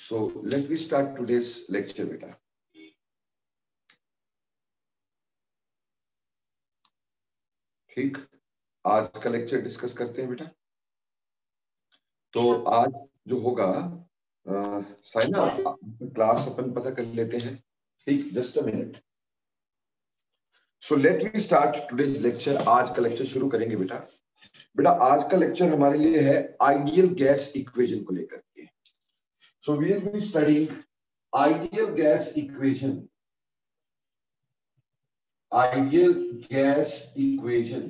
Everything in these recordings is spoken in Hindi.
So let me start today's lecture बेटा। ठीक, आज का लेक्चर डिस्कस करते हैं बेटा। तो आज जो होगा साइना क्लास अपन पता कर लेते हैं। ठीक, just a minute. So let me start today's lecture. आज का लेक्चर शुरू करेंगे बेटा। बेटा आज का लेक्चर हमारे लिए है आइडियल गैस इक्वेशन को लेकर के। So we will be studying ideal gas equation. Ideal gas equation.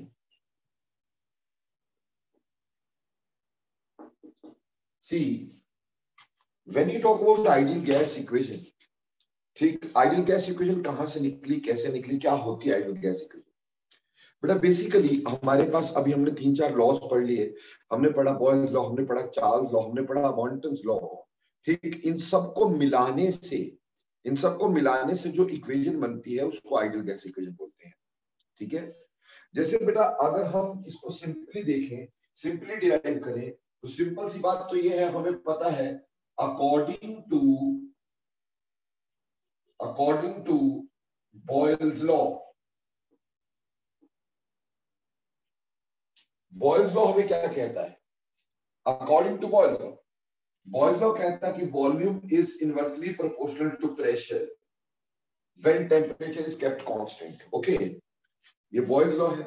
See, when you talk about the ideal gas equation, ठीक, आइडियल गैस इक्वेशन कहां से निकली, कैसे निकली, क्या होती है आइडियल गैस इक्वेशन? बेटा बेसिकली हमारे पास अभी हमने 3-4 लॉज पढ़ लिए। हमने पढ़ा बॉयल्स लॉ, हमने पढ़ा चार्ल्स लॉ, हमने पढ़ा मॉन्टन्स लॉ। ठीक, इन सबको मिलाने से जो इक्वेशन बनती है उसको आइडियल गैस इक्वेशन बोलते हैं। ठीक है, जैसे बेटा अगर हम इसको सिंपली देखें, सिंपली डिराइव करें, तो सिंपल सी बात तो ये है, हमें पता है अकॉर्डिंग टू बॉयल्स लॉ हमें क्या कहता है? अकॉर्डिंग टू बॉयल्स लॉ कहता है कि volume is inversely proportional to pressure when temperature is kept constant. Okay, ये बॉयल्स लॉ है।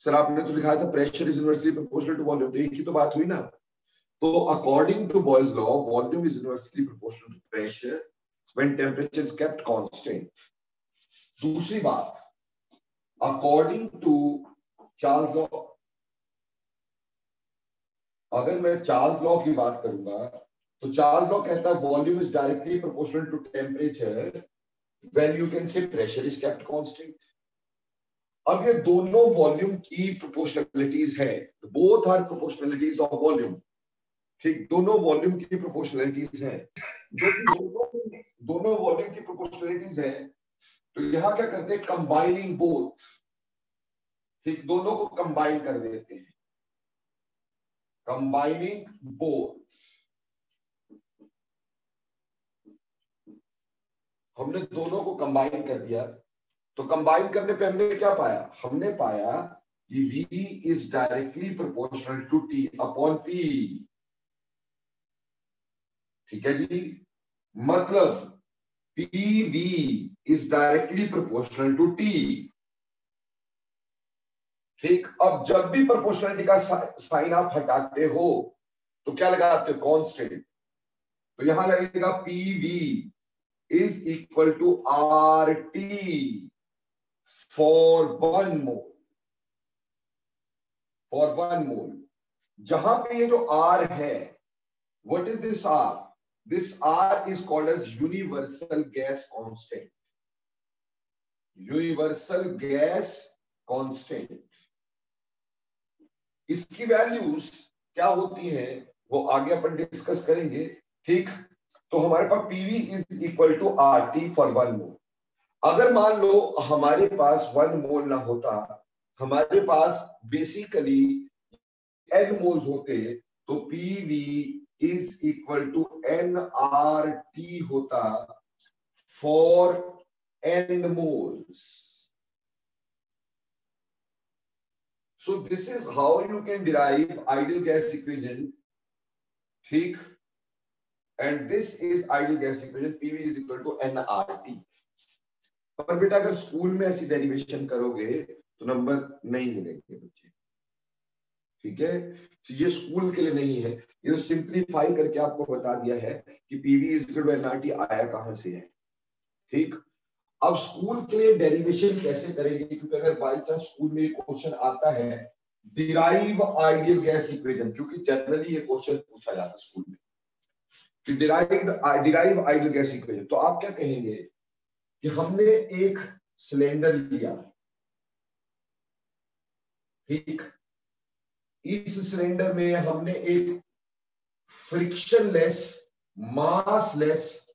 सर आपने तो लिखा था pressure is inversely proportional to volume, तो एक ही तो बात हुई ना। तो according to Boyle's law volume is inversely proportional to pressure when temperature is kept constant. दूसरी बात, अकॉर्डिंग टू चार्ल्स लॉ, अगर मैं चार्ल्स लॉ की बात करूंगा तो चार्ल्स लॉ कहता है volume is directly proportional to temperature when you can say pressure is kept constant. अब ये दोनों वॉल्यूम की प्रोपोर्शनलिटीज है, both are proportionalities of volume. ठीक, दोनों वॉल्यूम की प्रोपोर्शनलिटीज है। दोनों वॉल्यूम की प्रोपोर्शनलिटीज है, तो यहां क्या करते हैं? Combining both. ठीक, दोनों को कंबाइन कर देते हैं, कंबाइनिंग बोथ। हमने दोनों को कंबाइन कर दिया, तो कंबाइन करने पे हमने क्या पाया? हमने पाया कि V is directly proportional to T upon P। ठीक है जी, मतलब PV is directly proportional to T। ठीक, अब जब भी प्रोपोर्शनलिटी का साइन आप हटाते हो तो क्या लगाते हो? कांस्टेंट। तो यहां लगेगा PV is equal to RT for 1 mole. जहां पे ये जो R है, what is this R? This R is called as universal gas constant. Universal gas constant, इसकी वैल्यूज क्या होती है वो आगे अपन डिस्कस करेंगे। ठीक, तो हमारे पास PV is equal to RT for 1 mole. अगर मान लो हमारे पास 1 मोल ना होता, हमारे पास बेसिकली N मोल्स होते, तो PV is equal to nRT होता for N moles. So this is how you can derive ideal gas equation. ठीक, and this is ideal gas equation, PV is equal to nRT। पर बेटा अगर स्कूल में ऐसी डेरिवेशन करोगे तो नंबर नहीं मिलेंगे बच्चे। ठीक है, तो ये स्कूल के लिए नहीं है, ये तो सिंप्लीफाई करके आपको बता दिया है कि PV is equal to nRT आया कहां से है। ठीक, अब स्कूल के लिए डेरिवेशन कैसे करेंगे? क्योंकि अगर बाई चांस स्कूल में क्वेश्चन आता है डिराइव आइडियल गैस इक्वेशन, क्योंकि जनरली ये क्वेश्चन पूछा जाता है स्कूल में कि डिराइव आइडियल गैस इक्वेशन, तो आप क्या कहेंगे कि हमने एक सिलेंडर लिया। ठीक, इस सिलेंडर में हमने एक फ्रिक्शनलेस मासलेस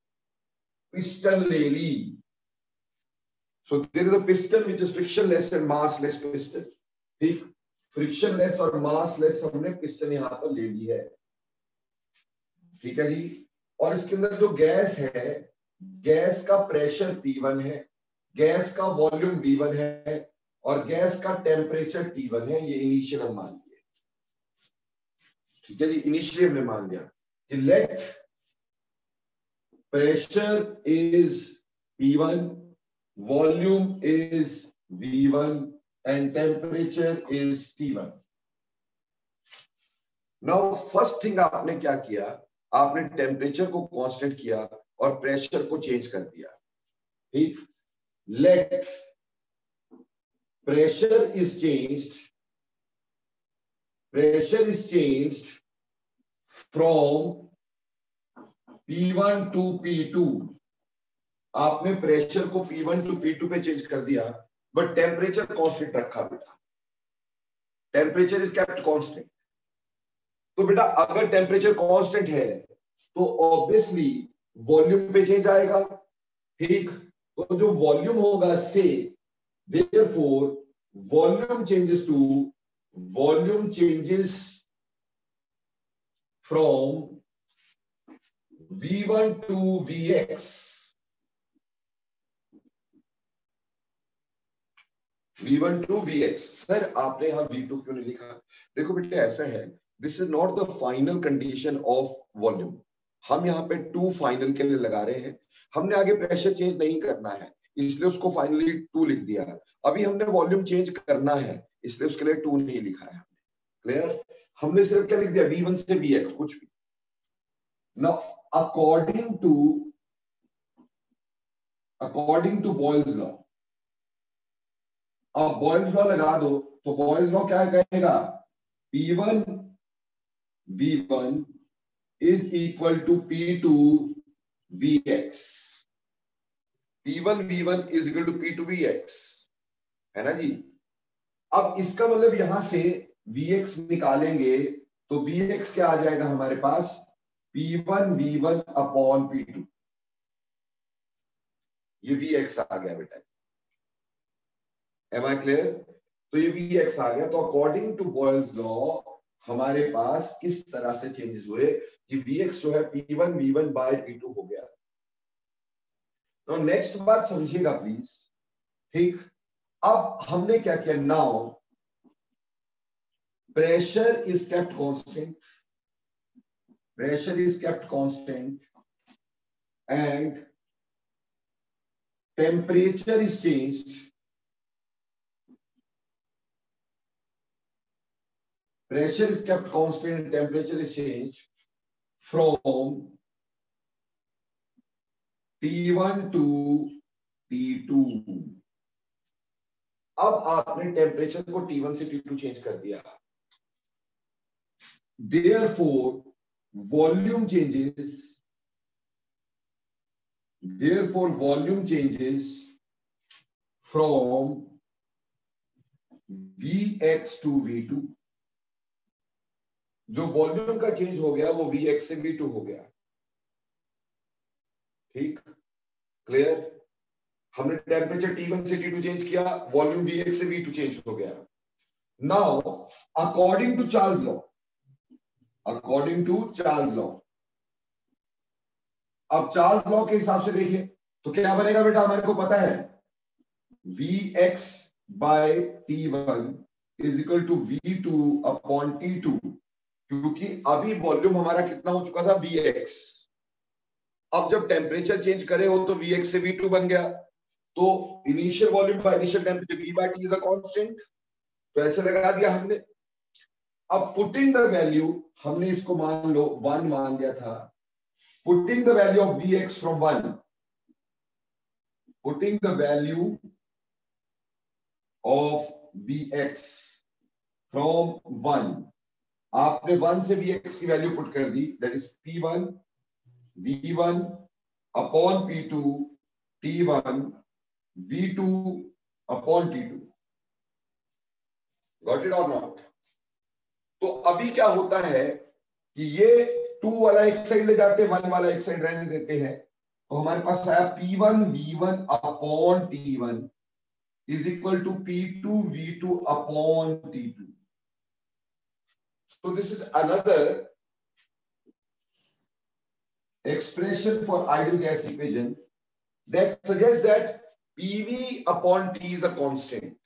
पिस्टन ले ली। So there is a piston which is frictionless and massless piston. ठीक, फ्रिक्शनलेस और मासलेस हमने पिस्टन यहां पर ले ली है। ठीक है जी, और इसके अंदर जो गैस है, गैस का प्रेशर P1 है, गैस का वॉल्यूम V1 है और गैस का टेम्परेचर T1 है। ये इनिशियल हम मान लिया, ठीक है जी। इनिशियली हमने मान लिया कि let pressure is P1, volume is V1 and temperature is T1। Now first thing आपने क्या किया, आपने टेम्परेचर को कांस्टेंट किया और प्रेशर को चेंज कर दिया, ठीक। Let pressure is changed from P1 to P2। आपने प्रेशर को P1 टू P2 पे चेंज कर दिया, बट टेम्परेचर कांस्टेंट रखा बेटा। Temperature is kept constant. तो बेटा अगर टेम्परेचर कांस्टेंट है तो ऑब्वियसली वॉल्यूम पे चेंज आएगा, ठीक। तो जो वॉल्यूम होगा से therefore volume changes from V1 to Vx। V1 to Vx। Sir आपने यहां V2 क्यों नहीं लिखा? देखो बेटे ऐसा है, this is not the final condition of volume. हम यहाँ पे 2 फाइनल के लिए लगा रहे हैं, हमने आगे प्रेशर चेंज नहीं करना है इसलिए उसको फाइनली 2 लिख दिया है। अभी हमने वॉल्यूम चेंज करना है इसलिए उसके लिए 2 नहीं लिखा है। क्लियर? हमने सिर्फ क्या लिख दिया, V1 से Vx, कुछ भी। Now according to Boyle's law, अब बॉयल्स लॉ लगा दो तो बॉयल्स लॉ क्या कहेगा, P1 V1 is equal to P2 Vx। P1 V1 is equal to P2 Vx, है ना जी। अब इसका मतलब यहां से Vx निकालेंगे तो Vx क्या आ जाएगा हमारे पास, P1 V1 अपॉन P2। ये Vx आ गया बेटा। Am I clear? तो ये Vx आ गया। तो अकॉर्डिंग टू बॉयल्स लॉ हमारे पास इस तरह से चेंजेस हुए कि Vx जो है P1 V1 बाय P2 हो गया। तो नेक्स्ट बात समझिएगा प्लीज, ठीक। अब हमने क्या किया, now pressure is kept constant and temperature is changed, pressure is kept constant and temperature is changed from T1 to T2। अब आपने टेम्परेचर को T1 से T2 चेंज कर दिया, therefore volume changes from Vx to V2। जो वॉल्यूम का चेंज हो गया वो Vx से V2 हो गया, ठीक। क्लियर? हमने टेम्परेचर T1 से T2 चेंज किया, वॉल्यूम Vx से V2 चेंज हो गया। Now according to Charles law, अब चार्ल्स लॉ के हिसाब से देखिए तो क्या बनेगा बेटा, हमारे को पता है Vx by T1 is equal to V2 upon T2, क्योंकि अभी वॉल्यूम हमारा कितना हो चुका था, Vx। अब जब टेम्परेचर चेंज करे हो तो Vx से V2 बन गया, तो initial volume by initial temperature V by T is a constant, तो ऐसे लगा दिया हमने। अब पुटिंग द वैल्यू, हमने इसको मान लो 1 मान लिया था, putting the value of Vx from 1, putting the value of Vx from 1, आपने 1 से Vx की वैल्यू पुट कर दी, that is P1 V1 upon P2 T1 V2 upon T2। Got it और नॉट? तो अभी क्या होता है कि ये 2 वाला एक साइड ले जाते हैं, 1 वाला एक साइड रहने देते हैं, तो हमारे पास आया P1 V1 upon T1 is equal to P2 V2 upon T2। So this is another expression for ideal gas equation that suggests that PV upon T is a constant.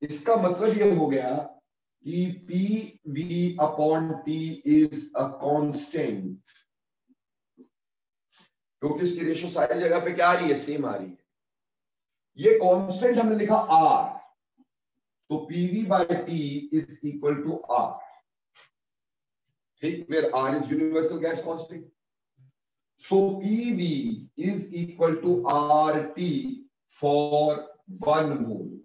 इसका मतलब ये हो गया कि PV upon T is a constant, क्योंकि इसकी रेशियो सारी जगह पे क्या आ रही है, सेम आ रही है. ये कांस्टेंट हमने लिखा R, तो PV by T is equal to R. ठीक, where R is universal gas constant. So PV is equal to RT for 1 mole.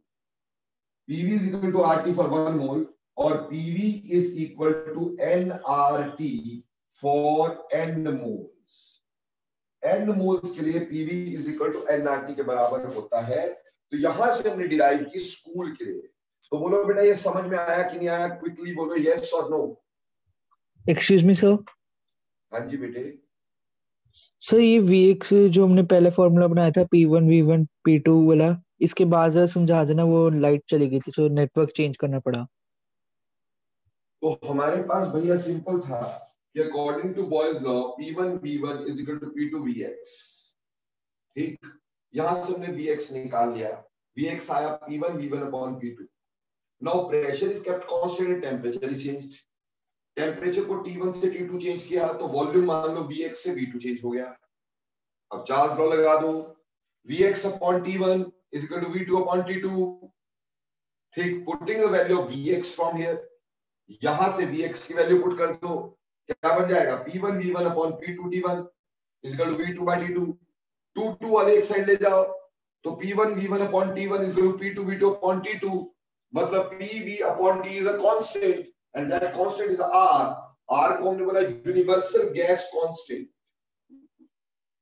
PV is equal to RT for 1 mole और PV is equal to nRT for n moles. n moles के लिए PV is equal to nRT के बराबर होता है. तो यहां से हमने डिराइव की स्कूल के लिए. तो बोलो बेटा ये समझ में आया कि नहीं आया, क्विकली बोलो यस और नो. Excuse me sir. हाँ जी बेटे. सर ये Vx जो हमने पहले फॉर्मूला बनाया था P1 V1 P2 वाला, इसके बाद जरा समझा देना, वो लाइट चली गई थी तो नेटवर्क चेंज करना पड़ा. तो हमारे पास भैया सिंपल था कि according to Boyle's law P1 V1 is equal to P2 Vx. ठीक, यहां से हमने Vx निकाल लिया. Vx आया P1 V1 upon P2. Now pressure is kept constant and temperature is changed. Temperature को T1 से T2 चेंज किया तो वॉल्यूम मान लो Vx से V2 चेंज हो गया. अब चार्ज लॉ लगा दो. Vx upon T1 is equal to V2 upon T2. ठीक, putting the value of Vx from here, यहां से Vx की वैल्यू पुट कर दो. क्या बन जाएगा, P1 V1 upon P2 T1 is equal to V2 by T2. 2 वाले एक साइड ले जाओ तो P1 V1 upon T1 is equal to P2 V2 upon T2. मतलब PV upon T is a constant and that constant is R. R को हमने बोला universal gas constant.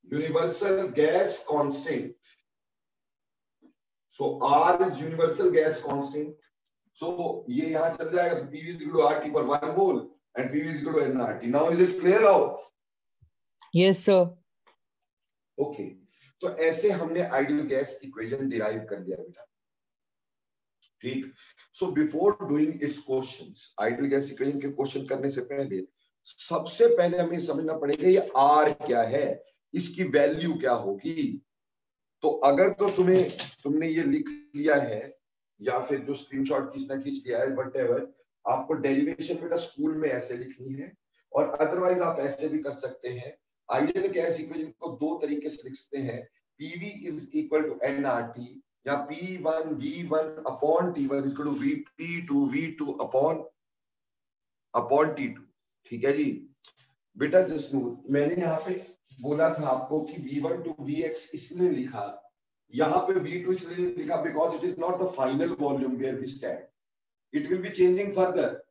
universal gas constant. So R is universal gas constant. So ये यहाँ चल जाएगा तो PV is equal to RT for 1 mole and PV is equal to nRT. Now is it clear now? Yes sir. Okay. तो ऐसे हमने आइडियल गैस इक्वेशन डिराइव कर लिया बेटा. ठीक. So before doing its questions, ideal gas equation के क्वेश्चन करने से पहले सबसे पहले हमें समझना पड़ेगा ये R क्या है, इसकी वैल्यू क्या होगी. तो अगर तो तुमने ये लिख लिया है या फिर जो स्क्रीनशॉट खींचना खींच लिया है, व्हाटएवर, आपको डेरिवेशन बेटा स्कूल में ऐसे लिखनी है और अदरवाइज आप ऐसे भी कर सकते हैं. आइडियल गैस इक्वेशन को दो तरीके से लिख सकते हैं. PV is equal to nRT या P1 V1 upon T1 is equal to P2 V2 upon T2. ठीक है जी बेटा. जस्ट मैंने यहाँ पे बोला था आपको कि V1 to Vx इसलिए लिखा, यहाँ पे V2 इसलिए लिखा because it is not the final volume where we stand, it will be changing further.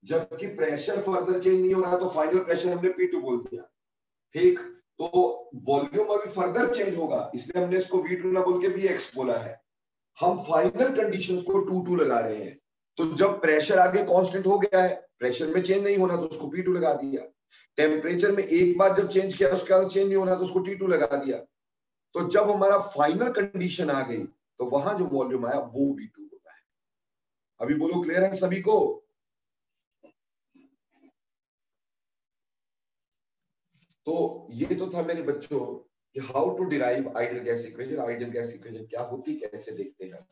जबकि प्रेशर फर्दर चेंज नहीं हो रहा तो फाइनल प्रेशर हमने P2 बोल दिया. ठीक, तो वॉल्यूम अभी फर्दर चेंज होगा इसलिए हमने इसको V2 ना बोल के Vx बोला है. हम फाइनल कंडीशंस को 2 लगा रहे हैं. तो जब प्रेशर आगे कांस्टेंट हो गया है, प्रेशर में चेंज नहीं होना तो उसको P2 लगा दिया. टेम्परेचर में एक बार जब चेंज किया उसके बाद चेंज नहीं होना तो उसको T2 लगा दिया. तो जब हमारा फाइनल कंडीशन आ गई तो वहां जो वॉल्यूम आया वो V2 होता है. अभी बोलो क्लियर है सभी को? तो ये तो था मेरे बच्चों कि how to derive ideal gas equation. Ideal gas equation क्या होती कैसे देखते हैं.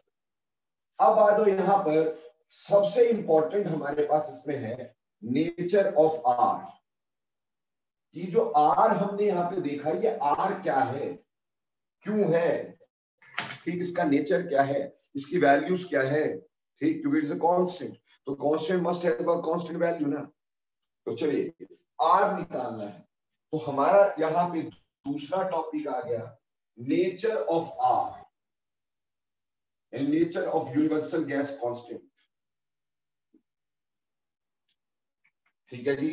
अब आ जाओ यहाँ पर सबसे इंपॉर्टेंट हमारे पास इसमें है नेचर ऑफ R. कि जो R हमने यहाँ पे देखा ये R क्या है, क्यों है, ठीक, इसका नेचर क्या है, इसकी वैल्यूज क्या है. ठीक, क्योंकि इट इज अ कांस्टेंट तो constant must have a constant value ना. तो चलिए R निकालना है. तो हमारा यहाँ पे दूसरा टॉपिक आ गया nature of R and nature of universal gas constant. ठीक है जी.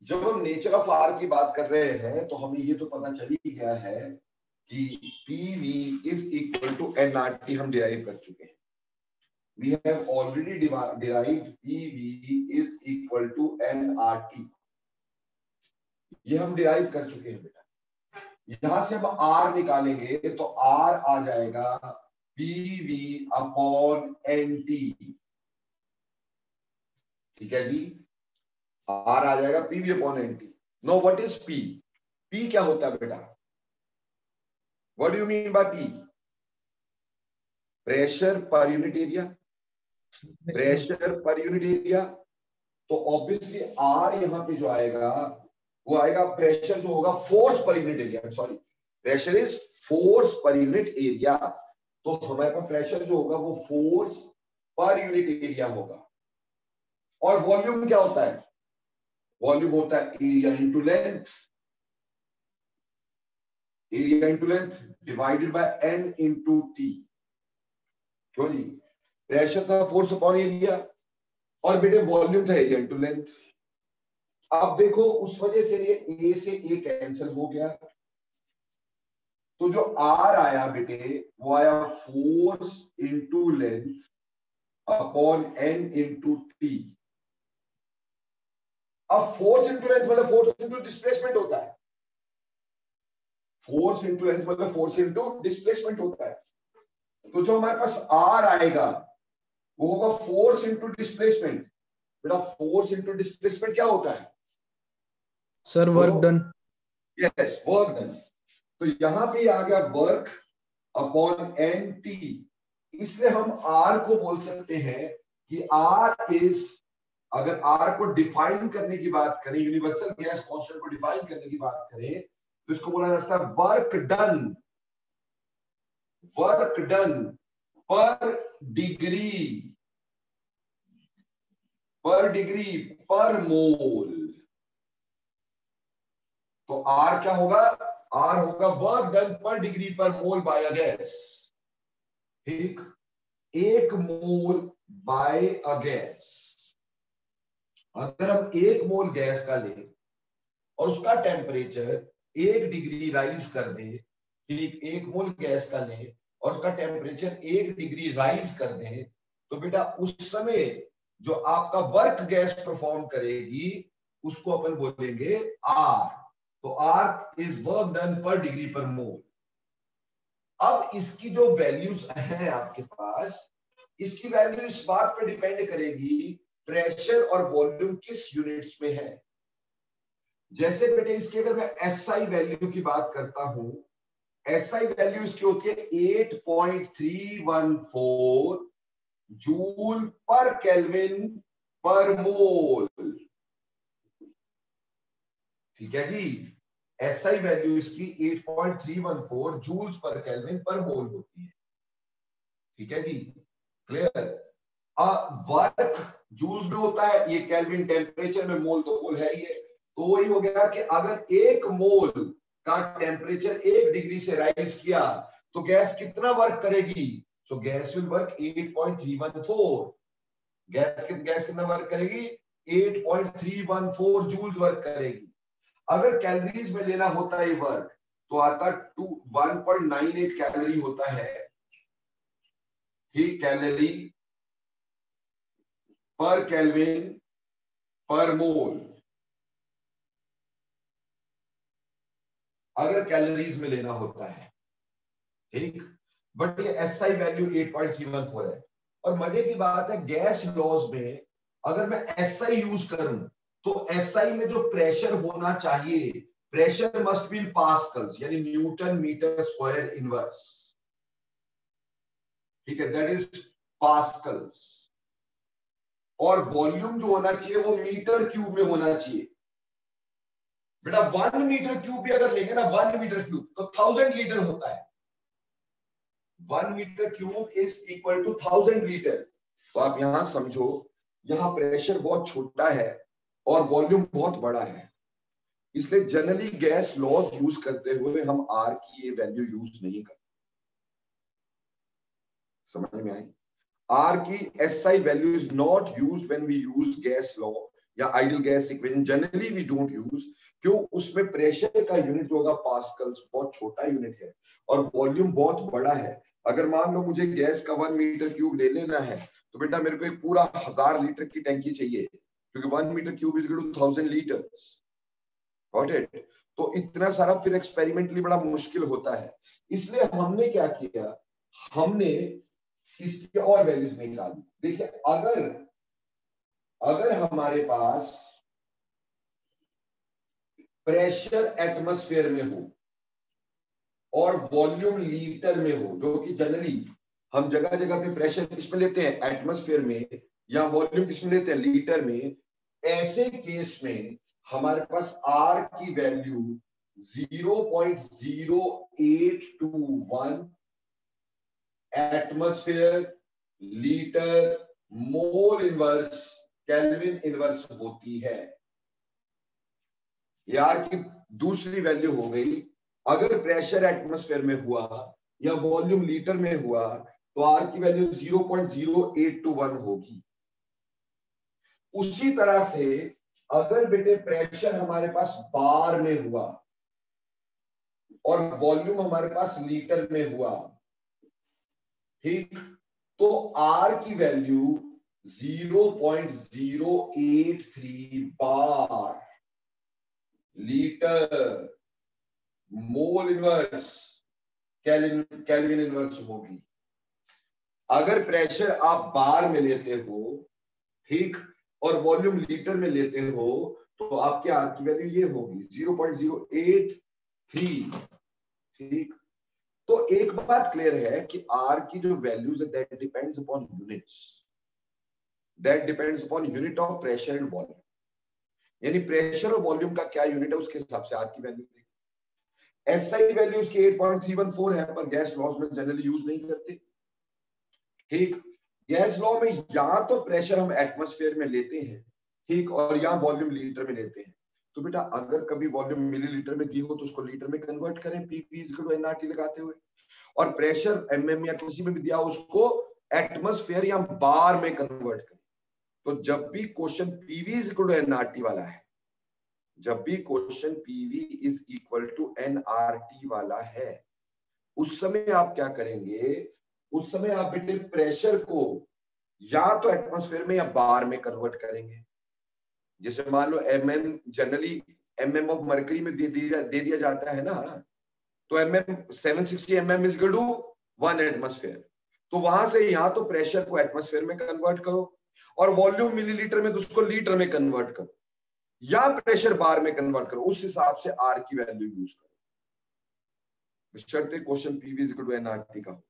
जब हम नेचर ऑफ R की बात कर रहे हैं तो हमें ये तो पता चल ही गया है कि PV is equal to nRT हम डिराइव कर चुके हैं. We have already derived PV is equal to nRT. ये हम डिराइव कर चुके हैं बेटा. यहां से हम R निकालेंगे तो R आ जाएगा PV अपॉन NT. ठीक है जी. R आ जाएगा PV upon NT. Know what is P? P क्या होता है बेटा? What do you mean by P? Pressure per unit area. Pressure per unit area. तो ऑब्वियसली आर यहां पे जो आएगा वो आएगा प्रेशर जो होगा force per unit area. Sorry, pressure is force per unit area. तो हमारे पास प्रेशर जो होगा वो फोर्स पर यूनिट एरिया होगा। और वॉल्यूम क्या होता है? वॉल्यूम होता है area into length. Area into length divided by N into T. क्यों जी? प्रेशर था फोर्स अपॉन एरिया और बेटे वॉल्यूम था एरिया इंटू लेंथ। अब देखो उस वजह से ये ए से ए कैंसिल हो गया, तो जो आर आया बेटे वो आया force into length upon N into T. अब फोर्स इंटू लेंथ मतलब फोर्स इंटू डिस्प्लेसमेंट होता है। फोर्स इंटू लेंथ मतलब फोर्स इंटू डिस्प्लेसमेंट होता है। तो जो हमारे पास आर आएगा वो होगा फोर्स इंटू डिस्प्लेसमेंट। बेटा फोर्स इंटू डिस्प्लेसमेंट क्या होता है sir? Work done. Yes, work done. तो यहां पे आ गया वर्क अपॉन एन टी। इसलिए हम आर को बोल सकते हैं कि आर इज, अगर आर को डिफाइन करने की बात करें, यूनिवर्सल गैस कांस्टेंट को डिफाइन करने की बात करें, तो इसको बोला जाता है वर्क डन। वर्क डन पर डिग्री, पर डिग्री पर मोल। तो आर क्या होगा? आर होगा वर्क डन पर डिग्री पर मोल बाय अ गैस। ठीक, एक मोल बाय अ गैस। अगर हम एक मोल गैस का लें और उसका टेम्परेचर 1 डिग्री राइज कर दें, ठीक, एक मोल गैस का लें और उसका टेम्परेचर 1 डिग्री राइज कर दें, तो बेटा उस समय जो आपका वर्क गैस परफॉर्म करेगी उसको अपन बोलेंगे आर। तो आर इज वर्क डन पर डिग्री पर मोल। अब इसकी जो वैल्यूज हैं आपके पास, इसकी वैल्यू इस बात पर डिपेंड करेगी प्रेशर और वॉल्यूम किस यूनिट्स में है। जैसे बेटे इसकी अगर मैं एसआई वैल्यू की बात करता हूं, एसआई वैल्यू इसकी होती है 8.314 जूल पर केल्विन पर मोल। ठीक है जी, एसआई वैल्यू इसकी 8.314 जूल्स पर केल्विन पर मोल होती है। ठीक है जी, क्लियर? वर्क जूल्स में होता है, ये केल्विन टेम्परेचर में, मोल तो मोल है ही है। तो वही हो गया कि अगर एक मोल का टेम्परेचर 1 डिग्री से राइज किया तो गैस कितना वर्क करेगी? सो गैस विल वर्क 8.314। गैस कितना वर्क करेगी? 8.314 जूल्स वर्क करेगी। अगर कैलोरीज में लेना होता है वर्क तो आता 1.98 कैलोरी होता है। ठीक, कैलोरी पर केल्विन पर मोल अगर कैलोरीज में लेना होता है। ठीक, बट ये एसआई वैल्यू 8.314 है। और मजे की बात है गैस लॉज में अगर मैं एसआई यूज करूं तो एसआई में जो प्रेशर होना चाहिए, pressure must be in pascals, यानी न्यूटन मीटर स्क्वायर इनवर्स। ठीक है, दैट इज पास्कल्स। और वॉल्यूम जो होना चाहिए वो मीटर क्यूब में होना चाहिए। बेटा 1 मीटर क्यूब भी अगर लेंगे ना, 1 मीटर क्यूब तो 1000 लीटर होता है। 1 metre cube is equal to 1000 litre. तो आप यहां समझो, यहां प्रेशर बहुत छोटा है और वॉल्यूम बहुत बड़ा है। इसलिए जनरली गैस लॉज यूज करते हुए हम आर की ये वैल्यू यूज नहीं करते। समझ में आई? आर की SI value is not used when we use gas law या ideal gas equation. Generally we don't use, क्यों? उसमें प्रेशर का यूनिट जो होगा पास्कल्स, बहुत छोटा यूनिट है और वॉल्यूम बहुत बड़ा है। अगर मान लो मुझे गैस का 1 मीटर क्यूब ले लेना है तो बेटा मेरे को एक पूरा 1000 लीटर की टैंकी चाहिए, क्योंकि 1 metre cube is equal to 1000 litres. Got it? तो इतना सारा फिर एक्सपेरिमेंटली बड़ा मुश्किल होता है। इसलिए हमने क्या किया, हमने इसकी और वैल्यूज निकाली। देखिए अगर हमारे पास प्रेशर एटमॉस्फेयर में हो और वॉल्यूम लीटर में हो, जो कि जनरली हम जगह जगह पे प्रेशर किसमें लेते हैं, एटमॉस्फेयर में, या वॉल्यूम किसमें लेते हैं, लीटर में, ऐसे केस में हमारे पास आर की value 0.0821 atmosphere litre mole inverse kelvin inverse होती है। यार की दूसरी वैल्यू हो गई, अगर प्रेशर एटमॉस्फेयर में हुआ या वॉल्यूम लीटर में हुआ तो आर की वैल्यू 0.0821 होगी। उसी तरह से अगर बेटे प्रेशर हमारे पास बार में हुआ और वॉल्यूम हमारे पास लीटर में हुआ, ठीक, तो आर की value 0.083 bar litre mole inverse kelvin inverse होगी। अगर प्रेशर आप बार में लेते हो, ठीक, और वॉल्यूम लीटर में लेते हो, तो आपके आर की वैल्यू ये होगी 0.083, ठीक। तो एक बात क्लियर है कि आर की जो वैल्यूज है that depends upon units, that depends upon unit of pressure and volume, यानी प्रेशर और वॉल्यूम का क्या यूनिट है उसके हिसाब से आर की वैल्यू। एसआई वैल्यू उसकी 8.314 है, पर गैस लॉज में जनरली यूज नहीं करते, ठीक। गैस लॉ में या तो प्रेशर हम एटमॉस्फेयर में लेते हैं, ठीक, और या वॉल्यूम लीटर में लेते हैं। तो बेटा अगर कभी वॉल्यूम मिलीलीटर में दी हो तो उसको लीटर में कन्वर्ट करें, पीवी एनआरटी लगाते हुए, और प्रेशर एमएम या किसी में भी दिया उसको एटमॉस्फेयर या बार में कन्वर्ट करें। तो जब भी question PV is equal to NRT वाला है, जब भी question PV is equal to NRT वाला है, उस समय आप क्या करेंगे, उस समय आप बेटे प्रेशर को या तो एटमॉस्फेयर में या बार में कन्वर्ट करेंगे। जैसे मान लो mm, generally mm of mercury में दे दिया जाता है ना, तो mm 760 mm is equal to 1 atmosphere. तो वहां से या तो प्रेशर को एटमॉस्फेयर में कन्वर्ट करो, और वॉल्यूम मिलीलीटर में तो उसको लीटर में कन्वर्ट करो, या प्रेशर बार में कन्वर्ट करो, उस हिसाब से आर की वैल्यू यूज करो, question PV is equal to NRT का हो।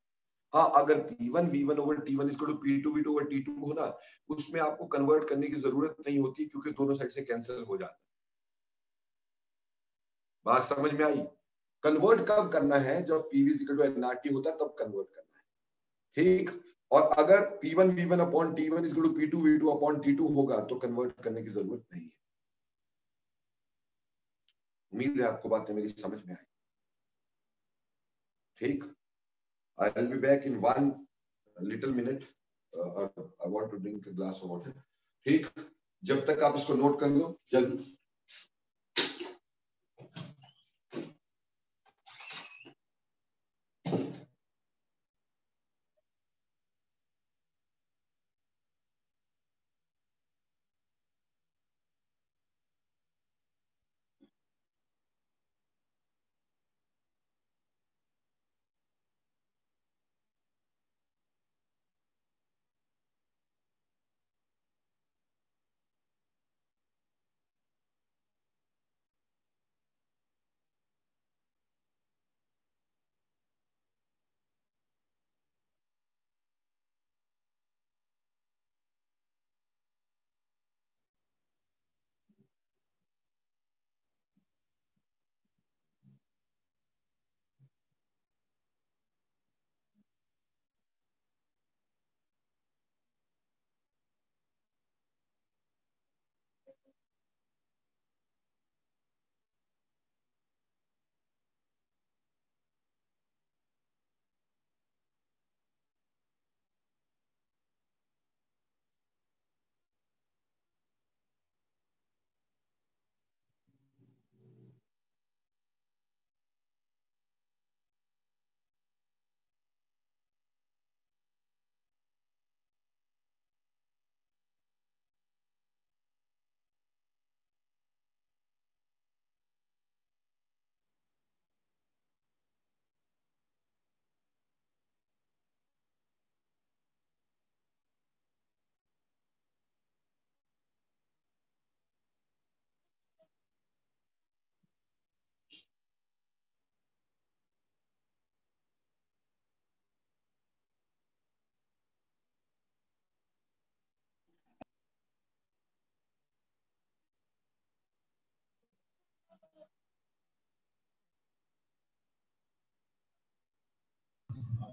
हाँ, अगर P1 V1 over T1 is equal to P2 V2 over T2 हो ना, उसमें आपको कन्वर्ट करने की जरूरत नहीं होती, क्योंकि दोनों साइड से कैंसिल हो जाता है। बात समझ में आई? कन्वर्ट कब करना है, जब PV is equal to NRT होता है तब कन्वर्ट करना है, ठीक। और अगर P1 V1 upon T1 is equal to P2 V2 upon T2 होगा तो कन्वर्ट करने की जरूरत नहीं है। उम्मीद है आपको बातें मेरी समझ में आई, ठीक। I will be back in one little minute. I want to drink a glass of water. ठीक, जब तक आप इसको नोट कर लो जल्दी।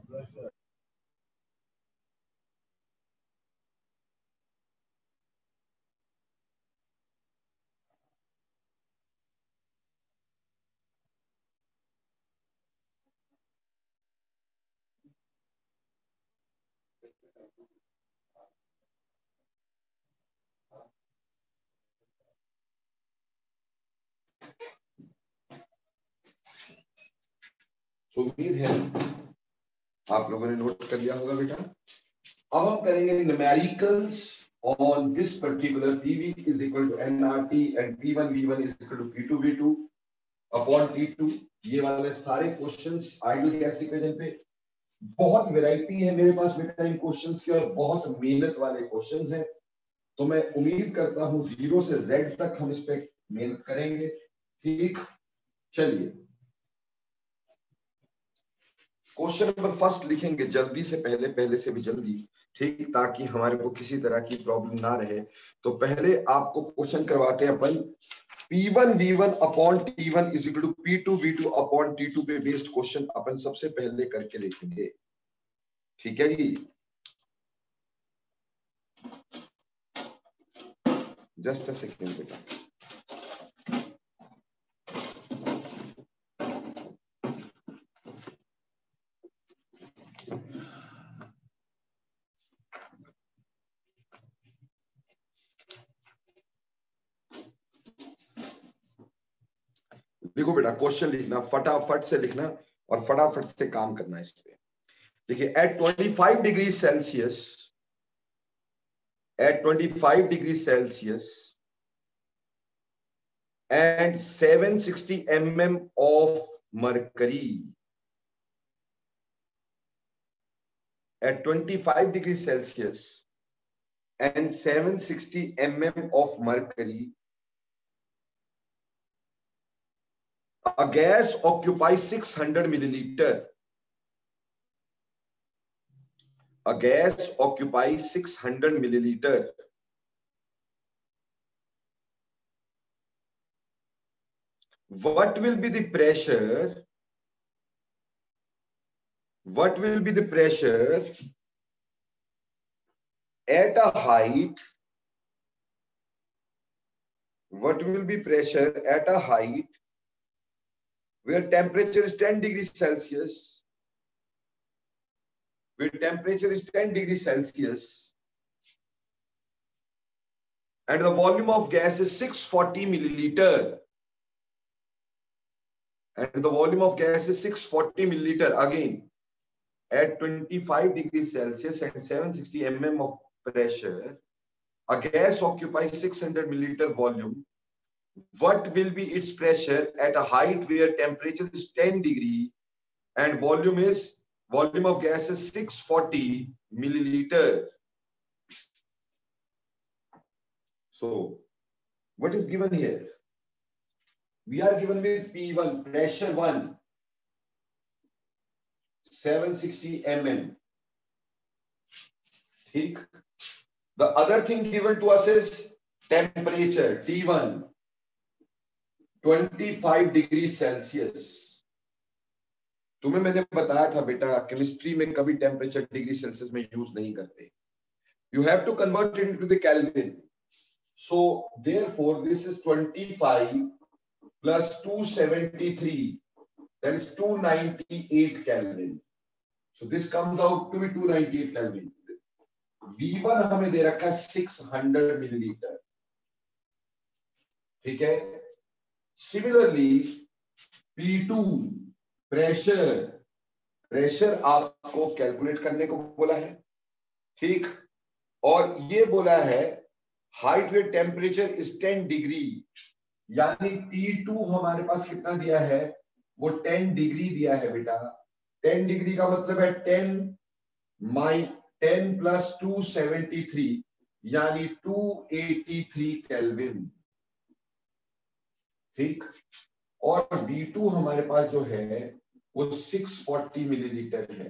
तो उम्मीद है आप लोगों ने नोट कर लिया होगा बेटा। अब हम करेंगे numericals on this particular PV is equal to NRT and P1 V1 is equal to P2 V2 upon T2। ये वाले सारे क्वेश्चंस आइडियल गैस इक्वेशन पे। बहुत वैरायटी है मेरे पास बेटा इन क्वेश्चंस की और बहुत मेहनत वाले क्वेश्चंस हैं, तो मैं उम्मीद करता हूं 0 से Z तक हम इस पे मेहनत करेंगे। ठीक, चलिए क्वेश्चन नंबर फर्स्ट लिखेंगे जल्दी से, पहले से भी जल्दी, ठीक, ताकि हमारे को किसी तरह की प्रॉब्लम ना रहे। तो पहले आपको क्वेश्चन करवाते हैं अपन P1 V1 upon T1 is equal to P2 V2 upon T2 पे बेस्ड क्वेश्चन अपन सबसे पहले करके देखेंगे। ठीक है जी, जस्ट अ सेकेंड बेटा। देखो बेटा क्वेश्चन लिखना, फटाफट से लिखना और फटाफट से काम करना इस पे। देखिए at 25 degree Celsius, at 25 degrees Celsius and 760 mm of mercury, at 25 degrees Celsius and 760 mm of mercury, a gas occupies 600 milliliter. A gas occupies 600 milliliter. What will be the pressure? What will be the pressure at a height? What will be pressure at a height where temperature is 10 degrees Celsius? Where temperature is 10 degrees Celsius and the volume of gas is 640 milliliter. And the volume of gas is 640 milliliter. Again, at 25 degrees Celsius and 760 mm of pressure, a gas occupies 600 milliliter volume. What will be its pressure at a height where temperature is 10 degree and volume of gas is 640 milliliter? So, what is given here? We are given with P1, pressure 1, 760 mm. ठीक. The other thing given to us is temperature, T1, 25 degree Celsius. तुम्हें मैंने बताया था बेटा केमिस्ट्री में कभी टेम्परेचर डिग्री सेल्सियस में यूज नहीं करते. You have to convert it into the Kelvin. So therefore this is 25 plus 273, that is 298 Kelvin. So this comes out to be 298 Kelvin. V1 हमें दे रखा है 600 मिलीलीटर. ठीक है. सिमिलरली P2 प्रेशर आपको कैलकुलेट करने को बोला है. ठीक. और ये बोला है height with temperature is 10 degree, यानी T2 हमारे पास कितना दिया है, वो 10 डिग्री दिया है बेटा. 10 डिग्री का मतलब है 10 प्लस 273 यानी 283 केल्विन. ठीक. और V2 हमारे पास जो है वो 640 मिलीलीटर है.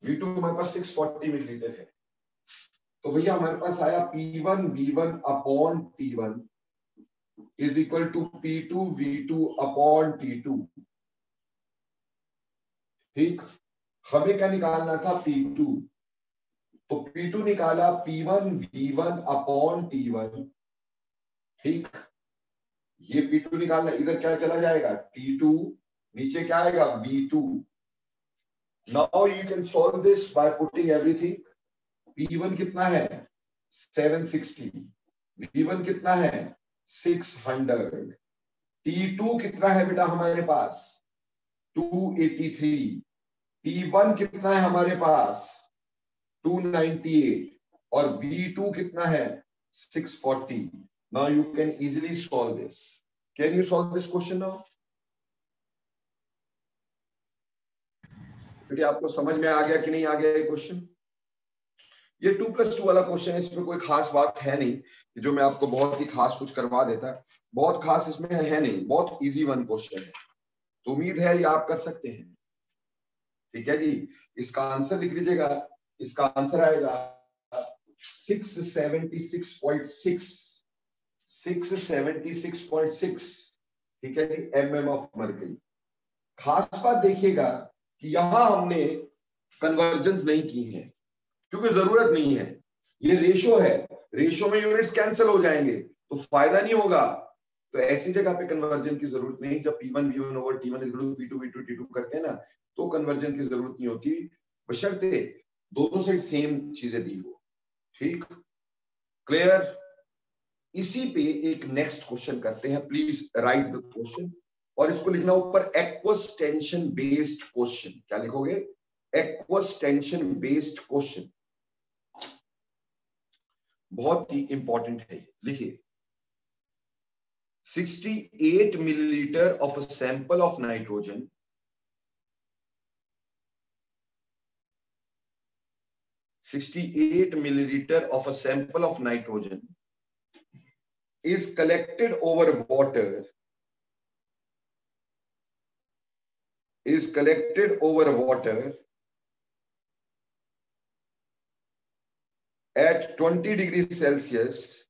V2 हमारे पास 640 मिलीलीटर है. तो भैया हमारे पास आया P1 V1 upon T1 is equal to P2 V2 upon T2. ठीक. हमें क्या निकालना था, P2। तो P2 निकाला P1 V1 अपॉन T1, ठीक। ये P2 निकालना, इधर क्या चला जाएगा T2, नीचे क्या आएगा V2। Now you can solve this by putting everything. P1 कितना है 760, V1 कितना है 600, T2 कितना है बेटा हमारे पास 283, P1 कितना है हमारे पास 298 और V2 कितना है 640। Now you can easily solve this. Can you solve this question now? बेटे आपको समझ में आ गया कि नहीं आ गया ये क्वेश्चन? ये 2+2 वाला क्वेश्चन है, इसमें कोई खास बात है नहीं जो मैं आपको बहुत ही खास कुछ करवा देता है, बहुत खास इसमें है नहीं, बहुत इजी वन क्वेश्चन है। तो उम्मीद है ये आप कर सकते हैं, ठीक है जी। इसका आंसर लिख लीजिएगा, इसका आंसर आएगा 676.6, 676.6, ठीक है जी, mm ऑफ मर्करी। खास बात देखिएगा कि यहां हमने कन्वर्जन नहीं की है क्योंकि जरूरत नहीं है, ये रेशो है, रेशो में यूनिट्स कैंसिल हो जाएंगे तो फायदा नहीं होगा। तो ऐसी जगह पे कन्वर्जन की जरूरत नहीं। जब P1 V1 over T1 P2 V2 T2 करते हैं ना, तो कन्वर्जन की जरूरत नहीं होती, बशर्ते दोनों साइड सेम चीजें दी हो, ठीक, क्लियर। इसी पे एक नेक्स्ट क्वेश्चन करते हैं, प्लीज राइट द क्वेश्चन, और इसको लिखना ऊपर एक्वस टेंशन बेस्ड क्वेश्चन। क्या लिखोगे, एक्वस टेंशन बेस्ड क्वेश्चन, बहुत ही इंपॉर्टेंट है। लिखिए 68 milliliter of a sample of nitrogen of a sample of nitrogen is collected over water at 20 degrees Celsius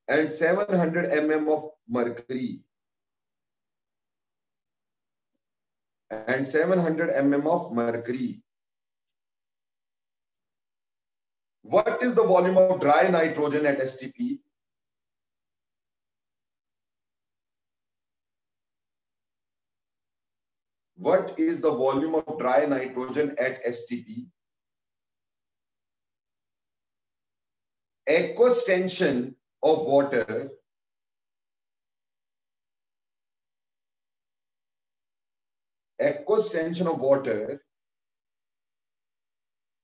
and 700 mm of mercury What is the volume of dry nitrogen at STP? What is the volume of dry nitrogen at STP? Aqueous tension of water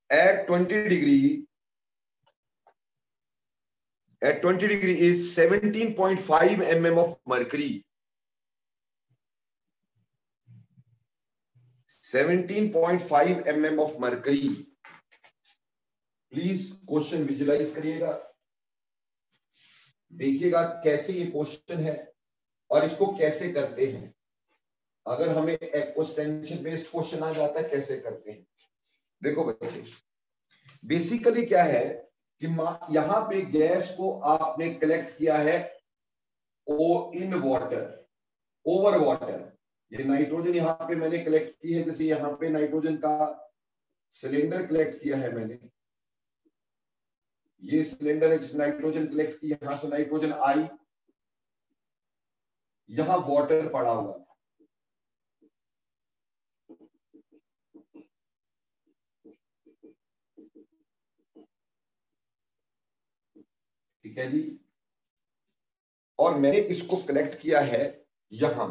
at 20 degree is 17.5 mm of mercury. 17.5 mm of mercury. Please question visualise करिएगा, देखिएगा कैसे ये क्वेश्चन है और इसको कैसे करते हैं। अगर हमें एक्वस टेंशन बेस्ड क्वेश्चन आ जाता है कैसे करते हैं। देखो बच्चे, बेसिकली क्या है कि यहां पे गैस को आपने कलेक्ट किया है इन वाटर, ओवर वाटर। ये नाइट्रोजन यहाँ पे मैंने कलेक्ट की है, जैसे यहाँ पे नाइट्रोजन का सिलेंडर कलेक्ट किया है मैंने, ये सिलेंडर है जिसमें नाइट्रोजन कलेक्ट की, यहां से नाइट्रोजन आई, यहां वाटर पड़ा हुआ था, ठीक है जी, और मैंने इसको कलेक्ट किया है यहां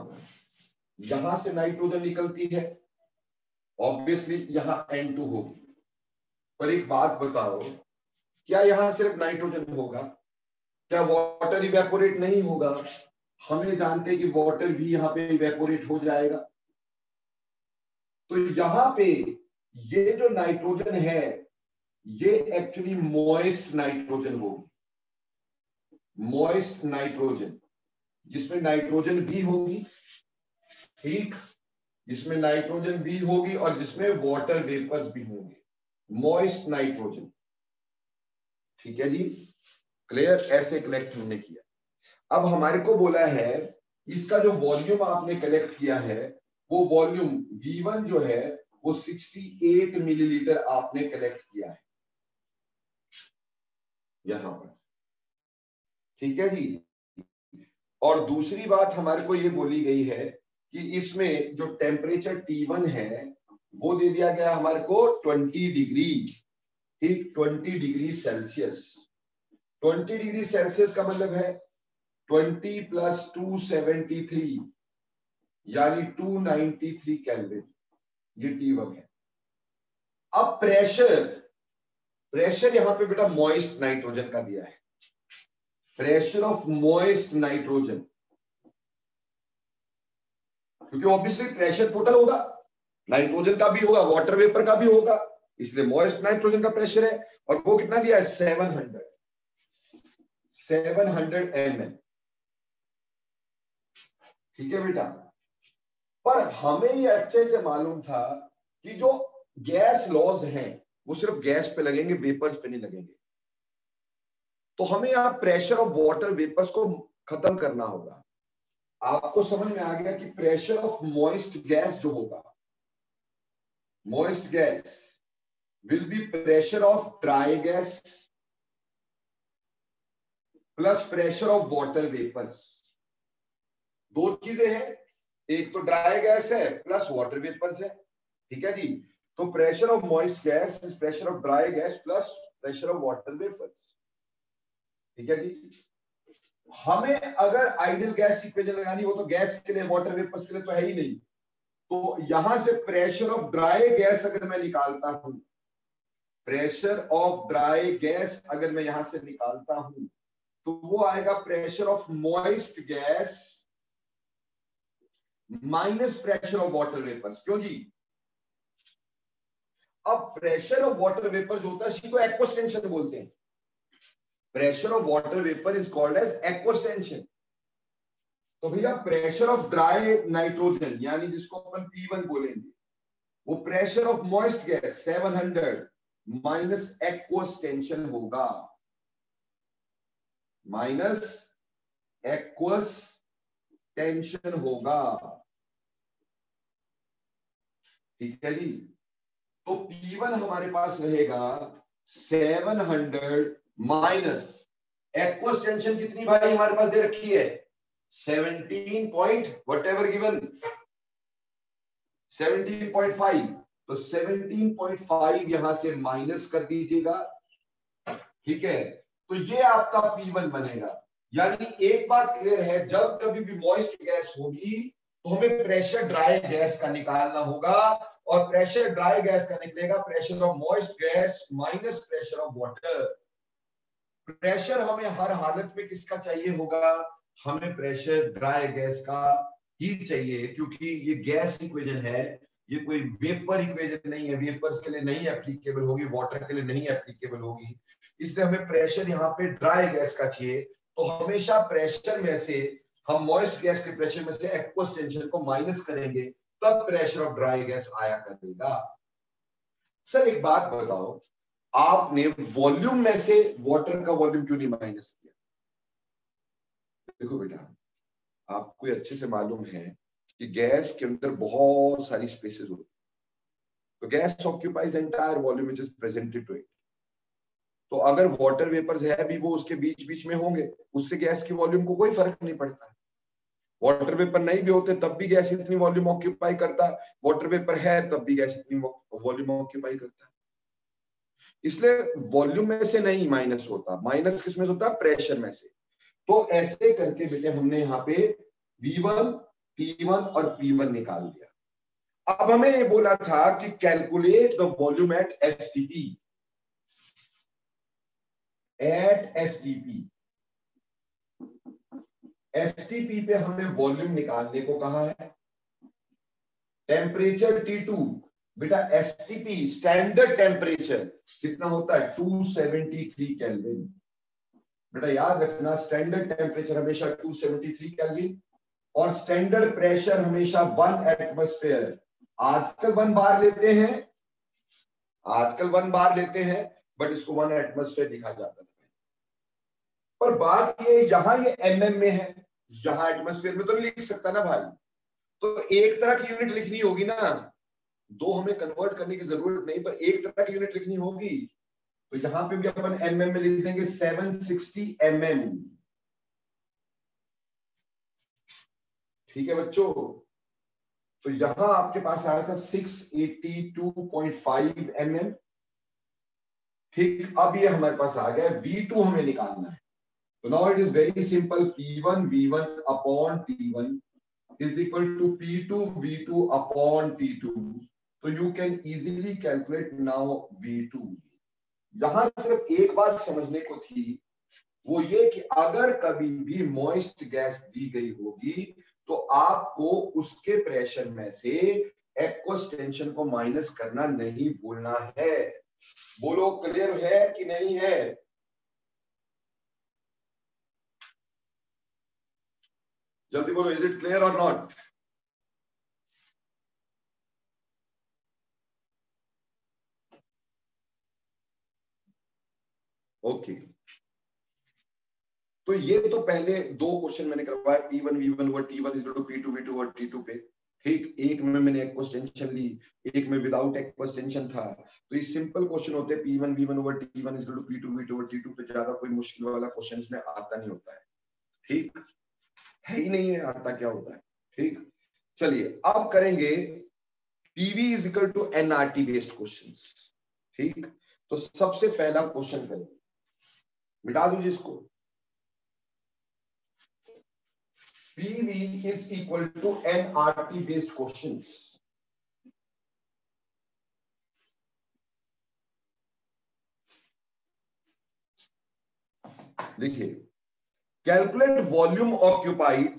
से नाइट्रोजन निकलती है, ऑब्वियसली यहां N2 होगी। पर एक बात बताओ, क्या यहां सिर्फ नाइट्रोजन होगा? क्या वाटर इवेपोरेट नहीं होगा? हमें जानते हैं कि वाटर भी यहां पे इवेपोरेट हो जाएगा। तो यहां पे ये जो नाइट्रोजन है ये एक्चुअली मॉइस्ट नाइट्रोजन होगी, मॉइस्ट नाइट्रोजन, जिसमें नाइट्रोजन भी होगी, ठीक, जिसमें नाइट्रोजन भी होगी और जिसमें वाटर वेपर्स भी होंगे, मॉइस्ट नाइट्रोजन, ठीक है जी। क्लियर, ऐसे कलेक्ट हमने किया। अब हमारे को बोला है इसका जो वॉल्यूम आपने कलेक्ट किया है वो वॉल्यूम V1 जो है वो 68 मिलीलीटर आपने कलेक्ट किया है यहां पर, ठीक है जी। और दूसरी बात हमारे को ये बोली गई है कि इसमें जो टेम्परेचर T1 है वो दे दिया गया हमारे को 20 डिग्री, ठीक, 20 डिग्री सेल्सियस। 20 डिग्री सेल्सियस का मतलब है 20 प्लस 273 यानी 293 केल्विन, ये T1 है। अब प्रेशर यहां पे बेटा मॉइस्ट नाइट्रोजन का दिया है, प्रेशर ऑफ मॉइस्ट नाइट्रोजन, क्योंकि ऑब्वियसली प्रेशर टोटल होगा, नाइट्रोजन का भी होगा, वाटर वेपर का भी होगा, इसलिए मॉइस्ट नाइट्रोजन का प्रेशर है। और वो कितना दिया है 700 ml, ठीक है बेटा। पर हमें ये अच्छे से मालूम था कि जो गैस लॉज हैं वो सिर्फ गैस पे लगेंगे, वेपर्स पे नहीं लगेंगे। तो हमें यहां प्रेशर ऑफ वाटर वेपर्स को खत्म करना होगा। आपको समझ में आ गया कि प्रेशर ऑफ मॉइस्ट गैस जो होगा, moist gas will be pressure of dry gas plus pressure of water vapours. दो चीजें हैं, एक तो ड्राई गैस है प्लस वाटर वेपर्स है, ठीक है जी। तो pressure of moist gas is pressure of dry gas plus pressure of water vapours, ठीक है जी। हमें अगर आइडियल गैस इक्वेशन लगानी हो तो गैस के लिए, वाटर वेपर्स के लिए तो है ही नहीं, तो यहां से प्रेशर ऑफ ड्राई गैस अगर मैं निकालता हूं, प्रेशर ऑफ ड्राई गैस अगर मैं यहां से निकालता हूं तो वो आएगा pressure of moist gas minus pressure of water vapours. क्यों जी? अब प्रेशर ऑफ वाटर वेपर जो होता है इसी को एक्वस टेंशन बोलते हैं। Pressure of water vapour is called as aqueous tension. तो भैया प्रेशर ऑफ ड्राई नाइट्रोजन यानी जिसको अपन P1 बोलेंगे, वो pressure of moist gas 700 minus aqueous tension होगा, माइनस एक्वस टेंशन होगा, ठीक है जी। तो P1 हमारे पास रहेगा 700 माइनस एक्वस टेंशन कितनी भाई हमारे पास दे रखी है 17 पॉइंट वट एवर गिवन 17.5, तो 17.5 यहां से माइनस कर दीजिएगा, ठीक है। तो ये आपका P1 बनेगा। यानी एक बात क्लियर है, जब कभी भी मॉइस्ट गैस होगी तो हमें प्रेशर ड्राई गैस का निकालना होगा, और प्रेशर ड्राई गैस का निकलेगा pressure of moist gas minus pressure of water. Pressure हमें हर हालत में किसका चाहिए होगा? हमें प्रेशर ड्राई गैस का ही चाहिए, क्योंकि ये गैस इक्वेशन है, ये कोई वेपर इक्वेशन नहीं है। वेपर्स के लिए नहीं एप्लीकेबल होगी, वाटर के लिए नहीं एप्लीकेबल होगी, इसलिए हमें प्रेशर यहाँ पे ड्राई गैस का चाहिए। तो हमेशा प्रेशर में से हम मॉइस्ट गैस के प्रेशर में से एक्वस टेंशन को माइनस करेंगे, तब प्रेशर ऑफ ड्राई गैस आया करेगा। सर एक बात बताओ, आपने वॉल्यूम में से वाटर का वॉल्यूम क्यों नहीं माइनस किया? देखो बेटा, आपको अच्छे से मालूम है कि गैस के अंदर बहुत सारी स्पेसेस होती है, तो gas occupies entire volume which is presented to it. तो अगर वाटर वेपर्स है भी वो उसके बीच बीच में होंगे, उससे गैस की वॉल्यूम को कोई फर्क नहीं पड़ता। वाटर वेपर नहीं भी होते तब भी गैस इतनी वॉल्यूम ऑक्यूपाई करता, वाटर वेपर है तब भी गैस इतनी वॉल्यूम ऑक्यूपाई करता। इसलिए वॉल्यूम में से नहीं माइनस होता, माइनस किस में होता है? प्रेशर में से। तो ऐसे करके बेटे हमने यहाँ पे V1, T1 और P1 निकाल दिया। अब हमें ये बोला था कि calculate the volume at STP, at STP। STP पे हमें वॉल्यूम निकालने को कहा है। टेम्परेचर T2 बेटा, STP स्टैंडर्ड टेम्परेचर कितना होता है? 273 केल्विन। बेटा याद रखना, स्टैंडर्ड टेम्परेचर हमेशा 273 केल्विन, और स्टैंडर्ड प्रेशर हमेशा 1 एटमॉस्फेयर। आजकल 1 बार लेते हैं, आजकल 1 बार लेते हैं, बट इसको 1 एटमॉस्फेयर लिखा जाता है। पर बात ये यहां ये mm में है, यहां एटमॉस्फेयर में तो नहीं लिख सकता ना भाई, तो एक तरह की यूनिट लिखनी होगी ना, दो हमें कन्वर्ट करने की जरूरत नहीं, पर एक तरह की यूनिट लिखनी होगी। तो यहां पे भी अपन mm में लिख देंगे 760 mm। ठीक है बच्चों, तो यहां आपके पास आया था 682.5 mm। ठीक, अब ये हमारे पास आ गया V2 हमें निकालना है। तो now it is very simple, P1 V1 upon T1 is equal to P2 V2 upon T2। तो you can easily calculate now V2। यहां सिर्फ एक बात समझने को थी, वो ये कि अगर कभी भी मॉइस्ट गैस दी गई होगी तो आपको उसके प्रेशर में से एक्वस टेंशन को माइनस करना नहीं भूलना है। बोलो क्लियर है कि नहीं है? जल्दी बोलो, इज इट क्लियर और नॉट? ओके, तो ये तो पहले दो क्वेश्चन मैंने करवाया, P1 V1 और T1 is equal to P2 V2 और T2 पे। ठीक, एक में मैंने एक्वस टेंशन ली, एक में विदाउट एक्वस टेंशन था। तो ये सिंपल क्वेश्चन होते हैं, P1 V1 और T1 is equal to P2 V2 और T2 पे। ज्यादा कोई मुश्किल वाला क्वेश्चन इसमें आता नहीं होता है। ठीक है ही नहीं है, आता क्या होता है। ठीक, चलिए अब करेंगे PV is equal to NRT based questions. ठीक, तो सबसे पहला क्वेश्चन करेंगे, मिटा दो जिसको। PV is equal to NRT based questions. देखिए, calculate volume occupied,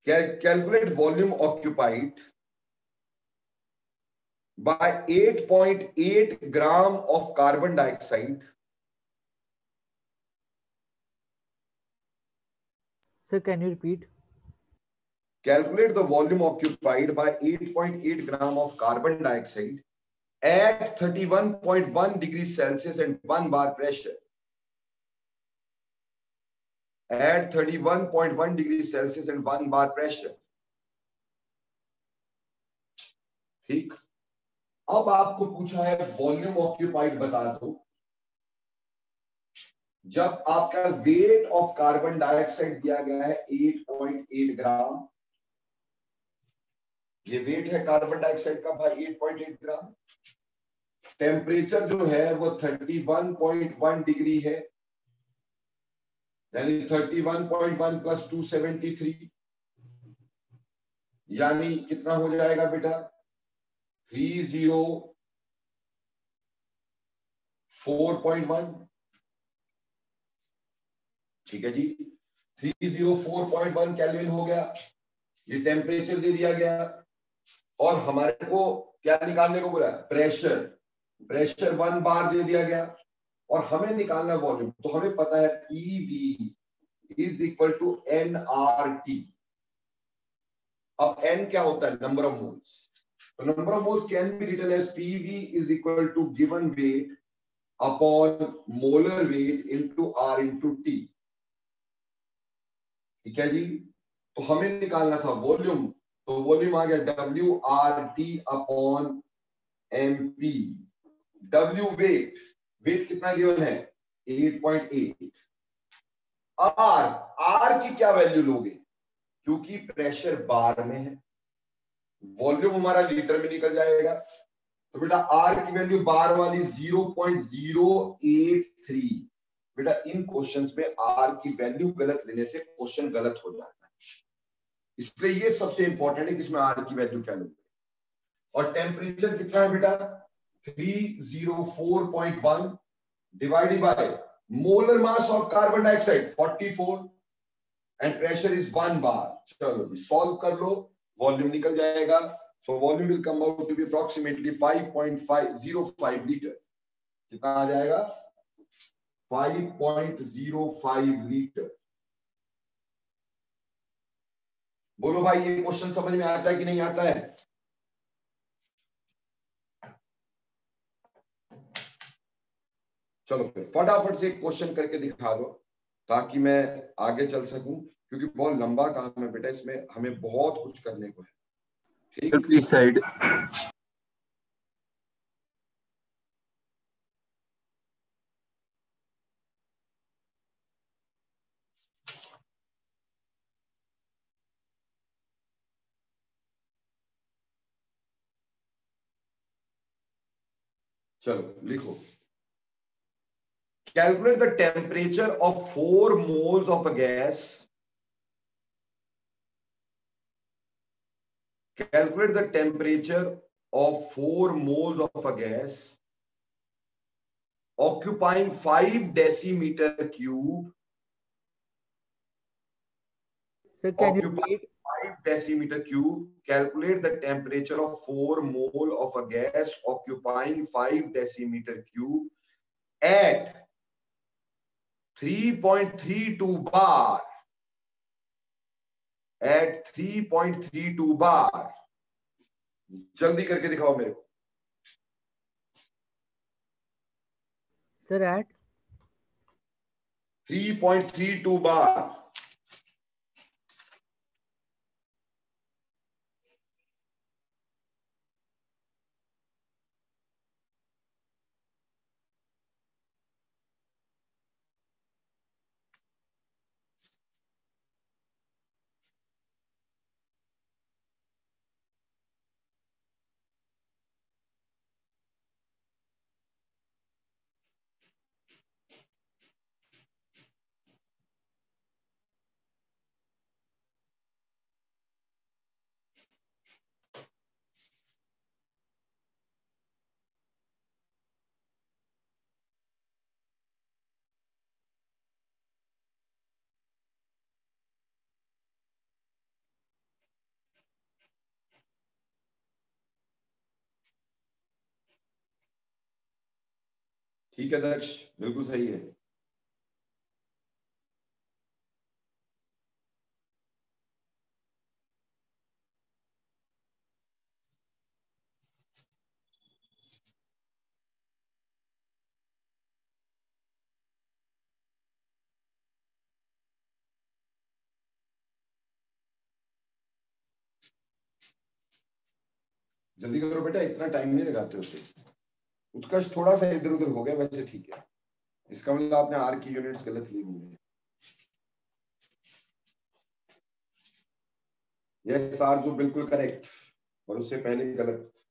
calculate volume occupied by 8.8 gram of carbon dioxide. Sir, can you repeat? Calculate the volume occupied by 8.8 gram of carbon dioxide at 31.1 degrees Celsius and 1 bar pressure. At 31.1 degrees Celsius and 1 bar pressure. ठीक, अब आपको पूछा है वॉल्यूम ऑक्यूपाइड बता दो। जब आपका वेट ऑफ कार्बन डाइऑक्साइड दिया गया है 8.8 ग्राम, ये वेट है कार्बन डाइऑक्साइड का भाई 8.8 ग्राम। टेम्परेचर जो है वो 31.1 डिग्री है, यानी 31.1 प्लस 273, यानी कितना हो जाएगा बेटा? 304.1। ठीक है जी, 304.1 केल्विन हो गया। ये टेम्परेचर दे दिया गया और हमारे को क्या निकालने को बोला? प्रेशर। प्रेशर 1 बार दे दिया गया और हमें निकालना वॉल्यूम। तो हमें पता है PV is equal to NRT। अब N क्या होता है? Number of moles. तो number of moles can be written as PV is equal to given weight upon molar weight into R into T। ठीक है जी, तो हमें निकालना था वॉल्यूम, तो वॉल्यूम आ गया WRT upon MP। W weight, weight कितना गिवन है? 8.8। R की क्या वैल्यू लोगे? क्योंकि प्रेशर बार में है, वॉल्यूम हमारा लीटर में निकल जाएगा, तो बेटा R की वैल्यू बार वाली 0.083। बेटा इन क्वेश्चंस में R की वैल्यू गलत लेने से क्वेश्चन गलत हो जाता है, इसलिए ये सबसे इंपॉर्टेंट है कि इसमें R की वैल्यू क्या लोगे। और टेम्परेचर कितना है बेटा? 304.1 divided by molar mass of carbon dioxide 44 and pressure is 1 bar. चलो जी सॉल्व कर लो, वॉल्यूम निकल जाएगा। So volume will come out to be approximately 5.505 litre. कितना आ जाएगा? 5.05 लीटर। बोलो भाई ये क्वेश्चन समझ में आता है कि नहीं आता है? चलो फिर फटाफट से एक क्वेश्चन करके दिखा दो ताकि मैं आगे चल सकूं, क्योंकि बहुत लंबा काम है बेटा, इसमें हमें बहुत कुछ करने को है। ठीक, प्लीज साइड। चलो लिखो, calculate the temperature of 4 moles of a gas. Calculate the temperature of 4 moles of a gas occupying 5 decimeter cube. Sir, can you Occupying repeat? 5 decimeter cube. Calculate the temperature of 4 mole of a gas occupying 5 decimeter cube at 3.32 bar. At 3.32 bar. जल्दी करके दिखाओ मेरे को। Sir, at 3.32 bar. ठीक है दक्ष, बिल्कुल सही है। जल्दी करो बेटा, इतना टाइम नहीं लगाते उसे। उत्कर्ष थोड़ा सा इधर उधर हो गया, वैसे ठीक है। इसका मतलब आपने आर की यूनिट्स गलत ली होंगी। यस आरजू बिल्कुल करेक्ट, और उससे पहले गलत।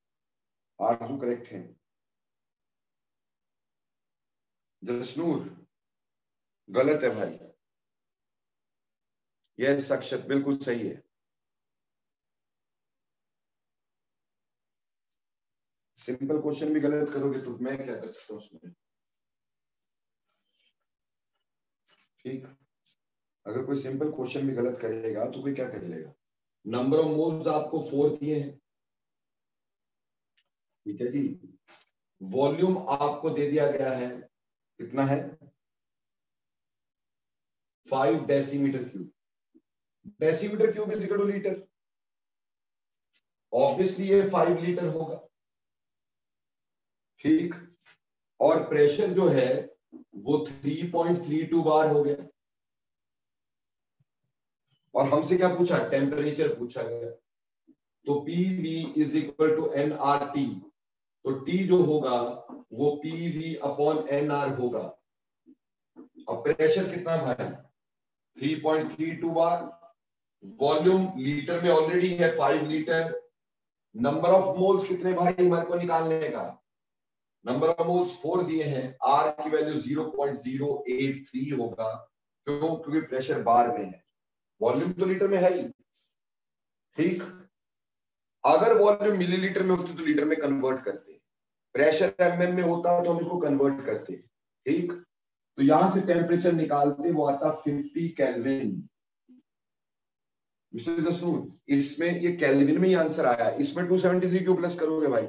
आरजू करेक्ट है। जसनूर गलत है भाई। यस अक्षत बिल्कुल सही है। सिंपल क्वेश्चन भी गलत करोगे तो मैं क्या कर सकता हूँ उसमें। ठीक, अगर कोई सिंपल क्वेश्चन भी गलत करेगा तो कोई क्या कर लेगा। नंबर ऑफ मोल्स आपको 4 दिए हैं, ठीक है जी। वॉल्यूम आपको दे दिया गया है, कितना है 5 decimetre cube. Decimetre cube is equal two litre, obviously ये 5 लीटर होगा। ठीक, और प्रेशर जो है वो 3.32 बार हो गया। और हमसे क्या पूछा, टेम्परेचर पूछा गया। तो PV is equal to NRT, तो टी जो होगा वो पीवी अपॉन एनआर होगा। अब प्रेशर कितना भाई 3.32 बार, वॉल्यूम लीटर में ऑलरेडी है 5 लीटर। नंबर ऑफ मोल्स कितने भाई हमारे को निकालने का, नंबर ऑफ मोल्स 4 दिए हैं। आर की वैल्यू 0.083 होगा, क्यों, क्योंकि प्रेशर बार में है, वॉल्यूम तो लीटर में है ही। ठीक, अगर वॉल्यूम मिलीलीटर में होती तो लीटर में कन्वर्ट करते, प्रेशर एमएम में होता तो हम इसको कन्वर्ट करते। ठीक, तो यहां से टेम्परेचर निकालते, वो आता 50 केल्विन। मिस्टर जसनूर, इसमें ये केल्विन में ही आंसर आया, इसमें 273 क्यों प्लस करोगे भाई,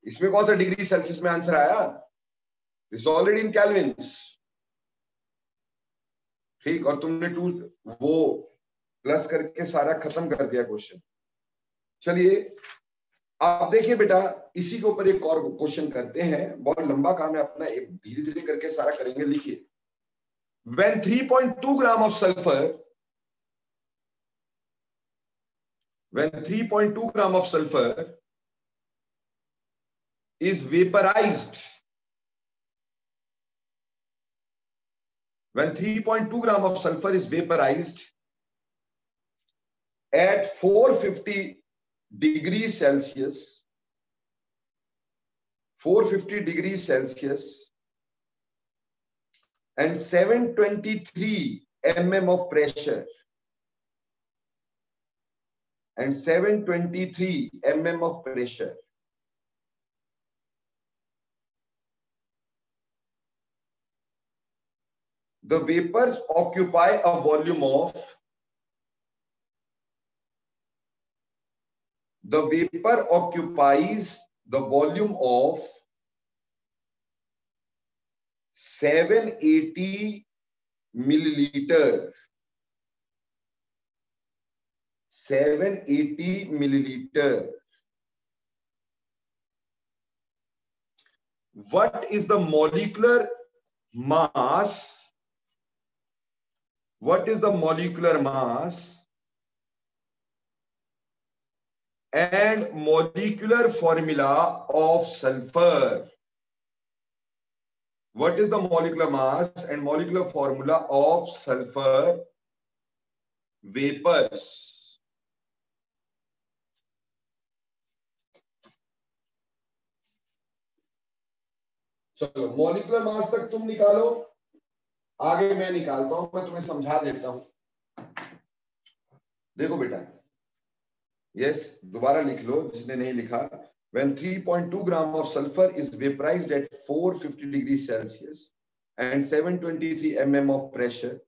इसमें कौन सा डिग्री सेल्सियस में आंसर आया, इट्स ऑलरेडी इन केल्विन्स। ठीक, और तुमने वो प्लस करके सारा खत्म कर दिया क्वेश्चन। चलिए आप देखिए बेटा, इसी के ऊपर एक और क्वेश्चन करते हैं, बहुत लंबा काम है अपना, धीरे धीरे करके सारा करेंगे। लिखिए, when 3.2 gram of sulfur, when 3.2 gram of sulfur is vaporized, when 3.2 gram of sulfur is vaporized at 450 degrees Celsius, 450 degrees Celsius and 723 mm of pressure, and 723 mm of pressure, the vapors occupy a volume of, the vapor occupies the volume of 780 milliliter, 780 milliliter. What is the molecular mass? What is the molecular mass and molecular formula of sulfur? What is the molecular mass and molecular formula of sulfur vapors? चलो, मॉलिक्यूलर मास तक तुम निकालो, आगे मैं निकालता हूं, मैं तुम्हें समझा देता हूं। देखो बेटा, यस, दोबारा लिख लो जिसने नहीं लिखा। When 3.2 gram of sulfur is vaporized at 450 degrees Celsius and 723 mm of pressure,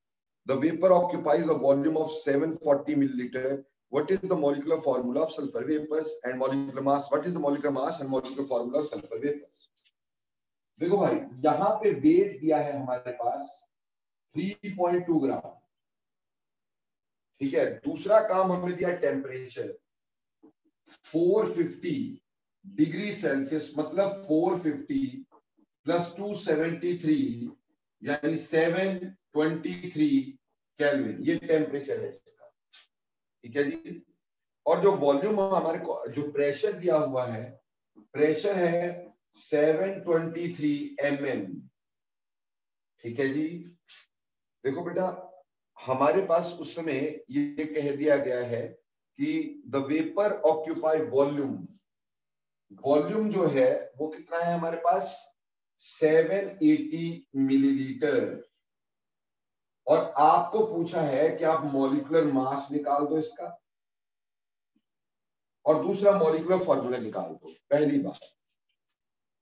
the vapor occupies a volume of 740 milliliter. What is the molecular formula of sulfur vapors and molecular mass? What is the molecular mass and molecular formula of sulfur vapors? देखो भाई, यहां पे वेट दिया है हमारे पास 3.2 ग्राम, ठीक है। दूसरा काम हमें दिया टेम्परेचर 450 डिग्री सेल्सियस, मतलब 450 प्लस 273 यानी 723 केल्विन, ये टेम्परेचर है इसका, ठीक है जी। और जो वॉल्यूम हमारे को, जो प्रेशर दिया हुआ है, प्रेशर है 723 mm, ठीक है जी। देखो बेटा, हमारे पास उस समय ये कह दिया गया है कि the vapour occupy volume, volume जो है वो कितना है हमारे पास 780 मिलीलीटर, और आपको पूछा है कि आप मॉलिक्यूलर मास निकाल दो इसका, और दूसरा मॉलिक्यूलर फॉर्मूला निकाल दो।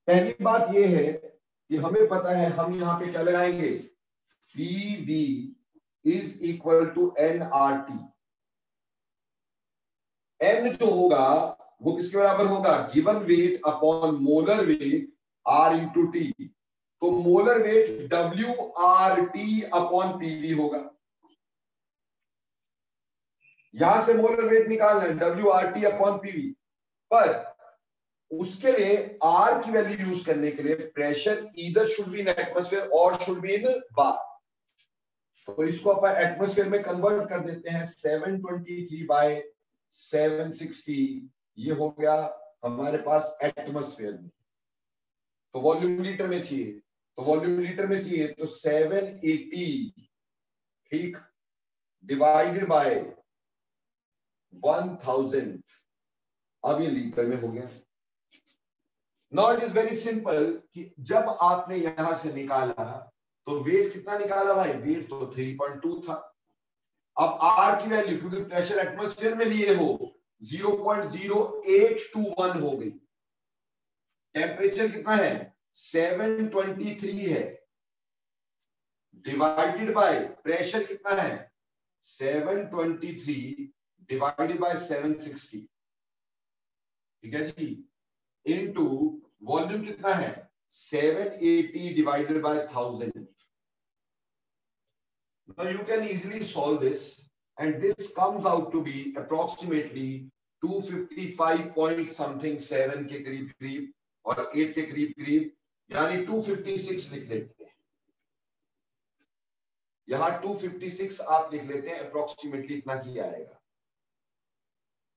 पहली बात ये है कि हमें पता है, हम यहां पे क्या लगाएंगे, PV is equal to nRT। n जो होगा वो किसके बराबर होगा, given weight upon molar weight R into T. तो molar weight WRT upon PV होगा। यहां से मोलर वेट निकालना है WRT अपॉन PV, पर उसके लिए R की वैल्यू यूज करने के लिए pressure either should be in atmosphere और शुड बी इन बार। तो इसको अपन एटमॉस्फेयर में कन्वर्ट कर देते हैं, 723 बाय 760, ये हो गया हमारे पास एटमॉस्फेयर में। तो वॉल्यूम लीटर में चाहिए, तो वॉल्यूम लीटर में चाहिए तो 780, ठीक, डिवाइडेड बाय 1000, अब ये लीटर में हो गया। Now it is very simple कि जब आपने यहां से निकाला तो वेट कितना निकाला भाई, वेट तो 3.2 था। अब आर की वैल्यू, क्योंकि प्रेशर एटमॉस्फेयर में लिए हो, 0.0821 हो गई। टेम्परेचर कितना है 723 है, डिवाइडेड बाय प्रेशर कितना है 723 डिवाइडेड बाय 760, ठीक है जी, इनटू वॉल्यूम कितना है 780 divided by 1000. Now you can easily solve this, and this comes out to be approximately 255 point something 7 के करीब करीब और 8 के करीब करीब, यानी 256 लिख लेते हैं। यहां 256 आप लिख लेते हैं, अप्रोक्सीमेटली इतना ही आएगा।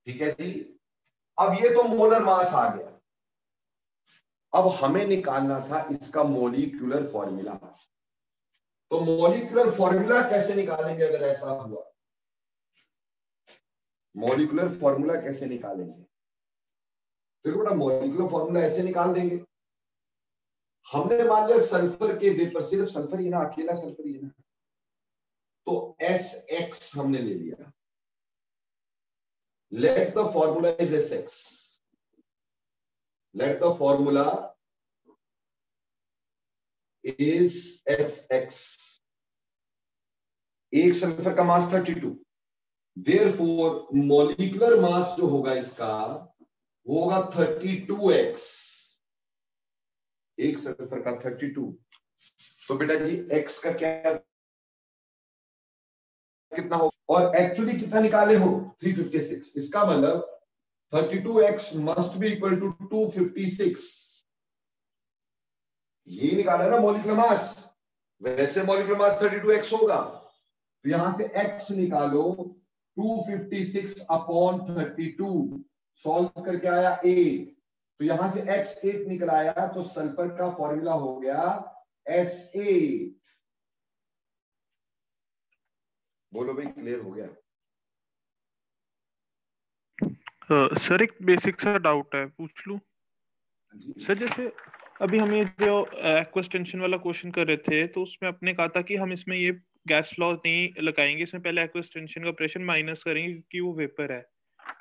ठीक है जी। अब ये तो मोलर मास आ गया। अब हमें निकालना था इसका मॉलिक्यूलर फॉर्मूला। तो मॉलिक्यूलर फॉर्मूला कैसे निकालेंगे अगर ऐसा हुआ? मॉलिक्यूलर फॉर्मूला कैसे निकालेंगे? देखो बेटा, मॉलिक्यूलर फॉर्मूला ऐसे निकाल देंगे। हमने मान लिया सल्फर के वेपर, सिर्फ सल्फर ही ना, अकेला सल्फर ही ना, तो SX हमने ले लिया। Let the formula is SX। Let the formula is SX। एक सल्फर का मास 32, देयरफॉर मॉलिक्यूलर मास जो होगा इसका वो होगा 32x। एक सल्फर का 32, तो बेटा जी x का क्या कितना हो, और एक्चुअली कितना निकाले हो 356। इसका मतलब 32x must be equal to 256। ये निकाला ना मॉलिक्यूलर मास। वैसे मॉलिक्यूलर मास 32x होगा, तो यहां से x निकालो 256 अपॉन 32, सॉल्व करके आया 8, तो यहां से x 8 निकल आया, तो सल्फर का फॉर्मूला हो गया SA। बोलो भाई, क्लियर हो गया? सर एक बेसिक सा डाउट है, पूछ लूं? सर जैसे अभी हम ये जो एक्वेस्टेंशन वाला क्वेश्चन कर रहे थे, तो उसमें आपने कहा था कि हम इसमें ये गैस लॉ नहीं लगाएंगे, इसमें पहले एक्वेस्टेंशन का प्रेशर माइनस करेंगे क्योंकि वो वेपर है।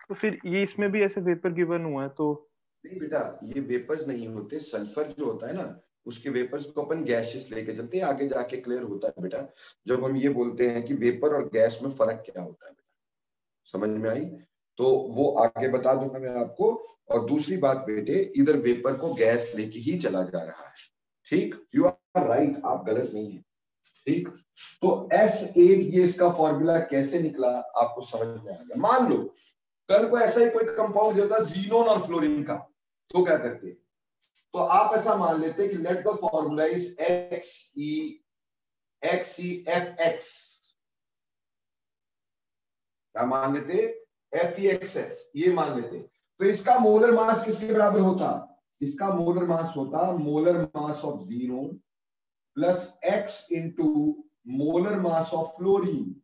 तो फिर ये इसमें भी ऐसे वेपर गिवन हुआ है, तो नहीं बेटा, ये वेपर्स नहीं होते। सल्फर जो होता है ना, उसके वेपर्स को अपन गैसेस लेके चलते हैं, आगे जाके क्लियर होता है बेटा। जब हम ये बोलते हैं कि वेपर और गैस में फर्क क्या होता है बेटा, समझ में आई? तो वो आगे बता दूंगा मैं आपको। और दूसरी बात बेटे, इधर वेपर को गैस लेके ही चला जा रहा है। ठीक, यू आर राइट, आप गलत नहीं है। ठीक, तो S8 ये इसका फॉर्मूला कैसे निकला आपको समझ में आ गया। मान लो कल को ऐसा ही कोई कंपाउंड होता है जीनोन और फ्लोरीन का, तो क्या करते? तो आप ऐसा मान लेते कि let the formula is XeFX। क्या मान लेते? FeXS, ये मान लेते। तो इसका मोलर मास किसके बराबर होता? इसका मोलर मास होता molar mass of xenon plus X into molar mass of fluorine.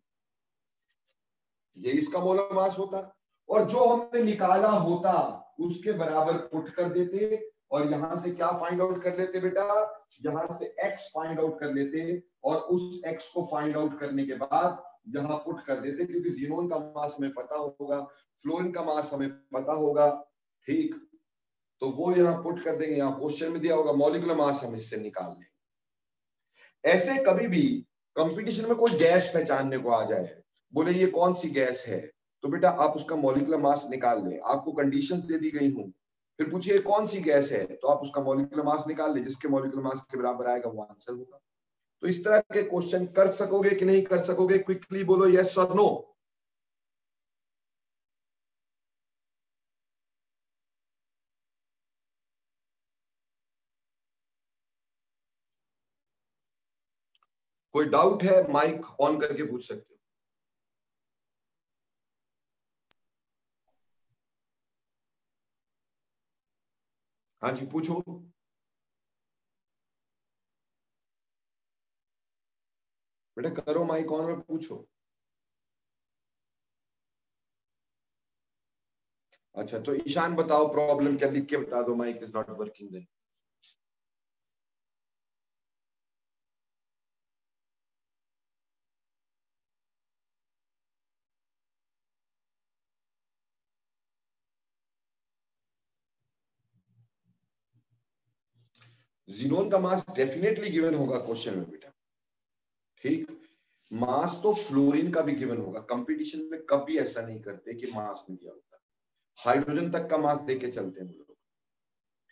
ये इसका मोलर मास होता, और जो हमने निकाला होता उसके बराबर पुट कर देते, और यहां से क्या फाइंड आउट कर लेते बेटा? यहां से x फाइंड आउट कर लेते, और उस x को फाइंड आउट करने के बाद यहां पुट कर देते, क्योंकि जीनोन का मास हमें पता होगा, फ्लोरीन का मास हमें पता होगा। ठीक, तो वो यहां पुट कर देंगे। यहां क्वेश्चन में दिया होगा मॉलिक्यूलर मास, हम इससे निकाल लेंगे। ऐसे कभी भी कंपटीशन में कोई गैस पहचानने को आ जाए, बोले ये कौन सी गैस है, तो बेटा आप उसका मॉलिक्यूलर मास निकाल लें। आपको कंडीशंस दे दी गई हूं, फिर पूछिए कौन सी गैस है, तो आप उसका मॉलिक्यूलर मास निकाल लें, जिसके मॉलिक्यूलर मास के बराबर आएगा वो आंसर होगा। तो इस तरह के क्वेश्चन कर सकोगे कि नहीं कर सकोगे? क्विकली बोलो यस और नो। कोई डाउट है माइक ऑन करके पूछ सकते हो। हाँ जी पूछो। बेटा करो माइक ऑन और पूछो। अच्छा, तो ईशान बताओ प्रॉब्लम क्या, लिख के बता दो mic is not working then. Xenon का मास डेफिनेटली गिवन होगा क्वेश्चन में बेटा। ठीक, मास तो फ्लोरीन का भी गिवन होगा। कंपटीशन में कभी ऐसा नहीं करते कि मास नहीं दिया होता, हाइड्रोजन तक का मास देके चलते हैं हम लोग।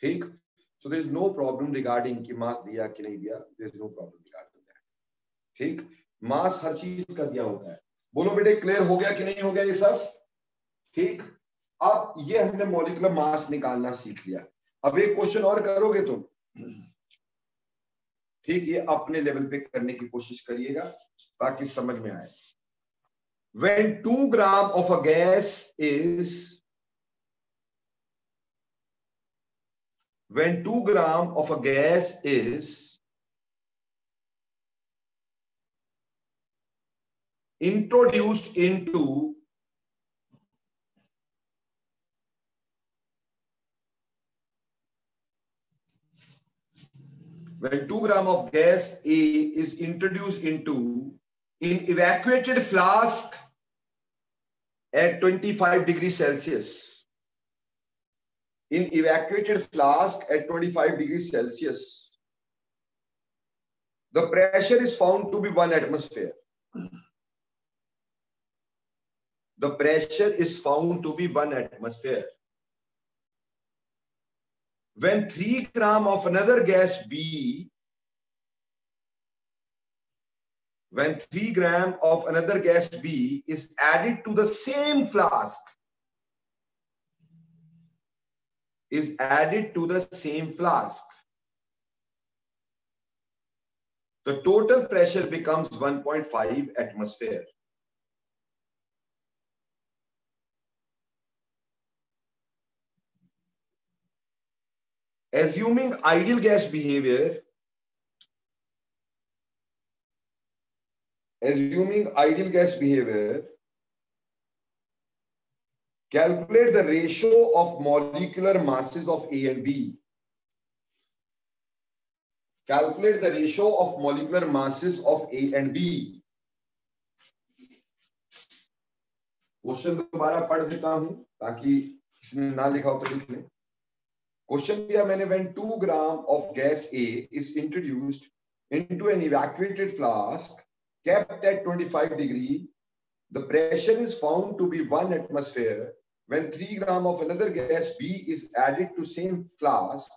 ठीक, so there is no problem regarding कि मास दिया कि नहीं दिया, there is no problem regarding that. ठीक, मास हर चीज का दिया होता है। बोलो बेटे क्लियर हो गया कि नहीं हो गया ये सब? ठीक, अब ये हमने मॉलिक्यूलर मास निकालना सीख लिया। अब एक क्वेश्चन और करोगे तुम, ठीक, ये अपने लेवल पे करने की कोशिश करिएगा ताकि समझ में आए। When 2 grams of a gas is when 2 grams of a gas is introduced into when 2 grams of gas A is introduced into in evacuated flask at 25 degrees Celsius, in evacuated flask at 25 degrees Celsius, the pressure is found to be 1 atmosphere. The pressure is found to be 1 atmosphere. When 3 grams of another gas B, when 3 grams of another gas B is added to the same flask, the total pressure becomes 1.5 atmosphere. Assuming ideal gas behavior, calculate the ratio of molecular masses of A and B. Calculate the ratio of molecular masses of A and B. Question दोबारा पढ़ देता हूं ताकि किसी ने ना लिखा हो तो लिख लें। क्वेश्चन दिया मैंने, when 2 grams of gas A is introduced into an evacuated flask kept at 25 degrees, the pressure is found to be 1 atmosphere. When 3 grams of another gas B is added to same flask,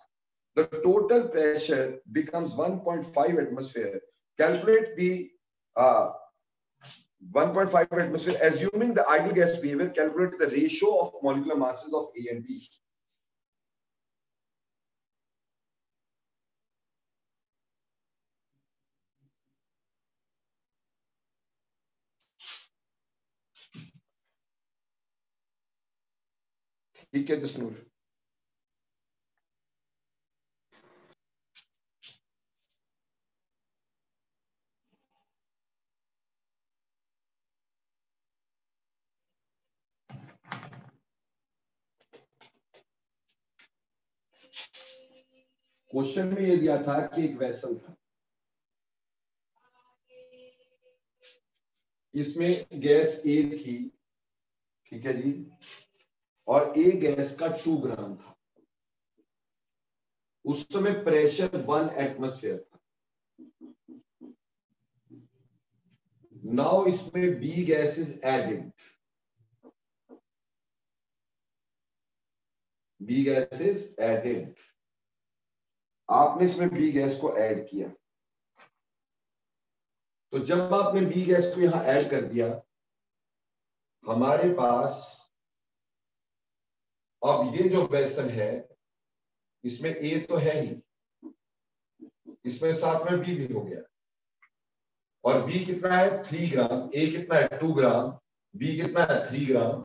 the total pressure becomes 1.5 atmosphere. Calculate the 1.5 atmosphere. Assuming the ideal gas behavior, calculate the ratio of molecular masses of A and B. ठीक है जसनूर? क्वेश्चन में ये दिया था कि एक वेसल था, इसमें गैस ए थी, ठीक है जी, और ए गैस का 2 ग्राम था। उस समय प्रेशर 1 एटमॉस्फेयर था। नाउ इसमें B gas is added, B gas is added. आपने इसमें बी गैस को ऐड किया, तो जब आपने बी गैस को यहां ऐड कर दिया, हमारे पास अब ये जो वेसल है इसमें ए तो है ही, इसमें साथ में बी भी हो गया, और बी कितना है 3 ग्राम, ए कितना है 2 ग्राम, बी कितना है 3 ग्राम,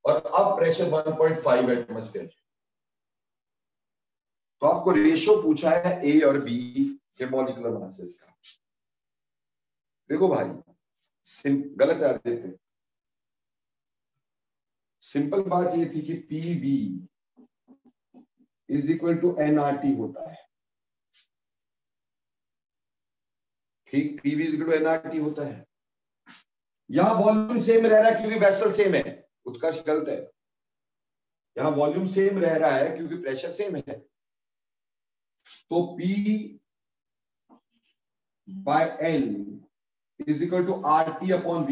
और अब प्रेशर 1.5 एटमॉस्फेयर। तो आपको रेशियो पूछा है ए और बी के मॉलिक्यूलर मासेस का। देखो भाई, गलत याद देते, सिंपल बात ये थी कि PV is equal to NRT होता है, ठीक, PV is equal to NRT होता है। यहां वॉल्यूम सेम रह रहा है क्योंकि वेसल सेम है, उत्कर्ष गलत है। यहां वॉल्यूम सेम रह रहा है क्योंकि प्रेशर सेम है, तो P by N is equal to RT upon V।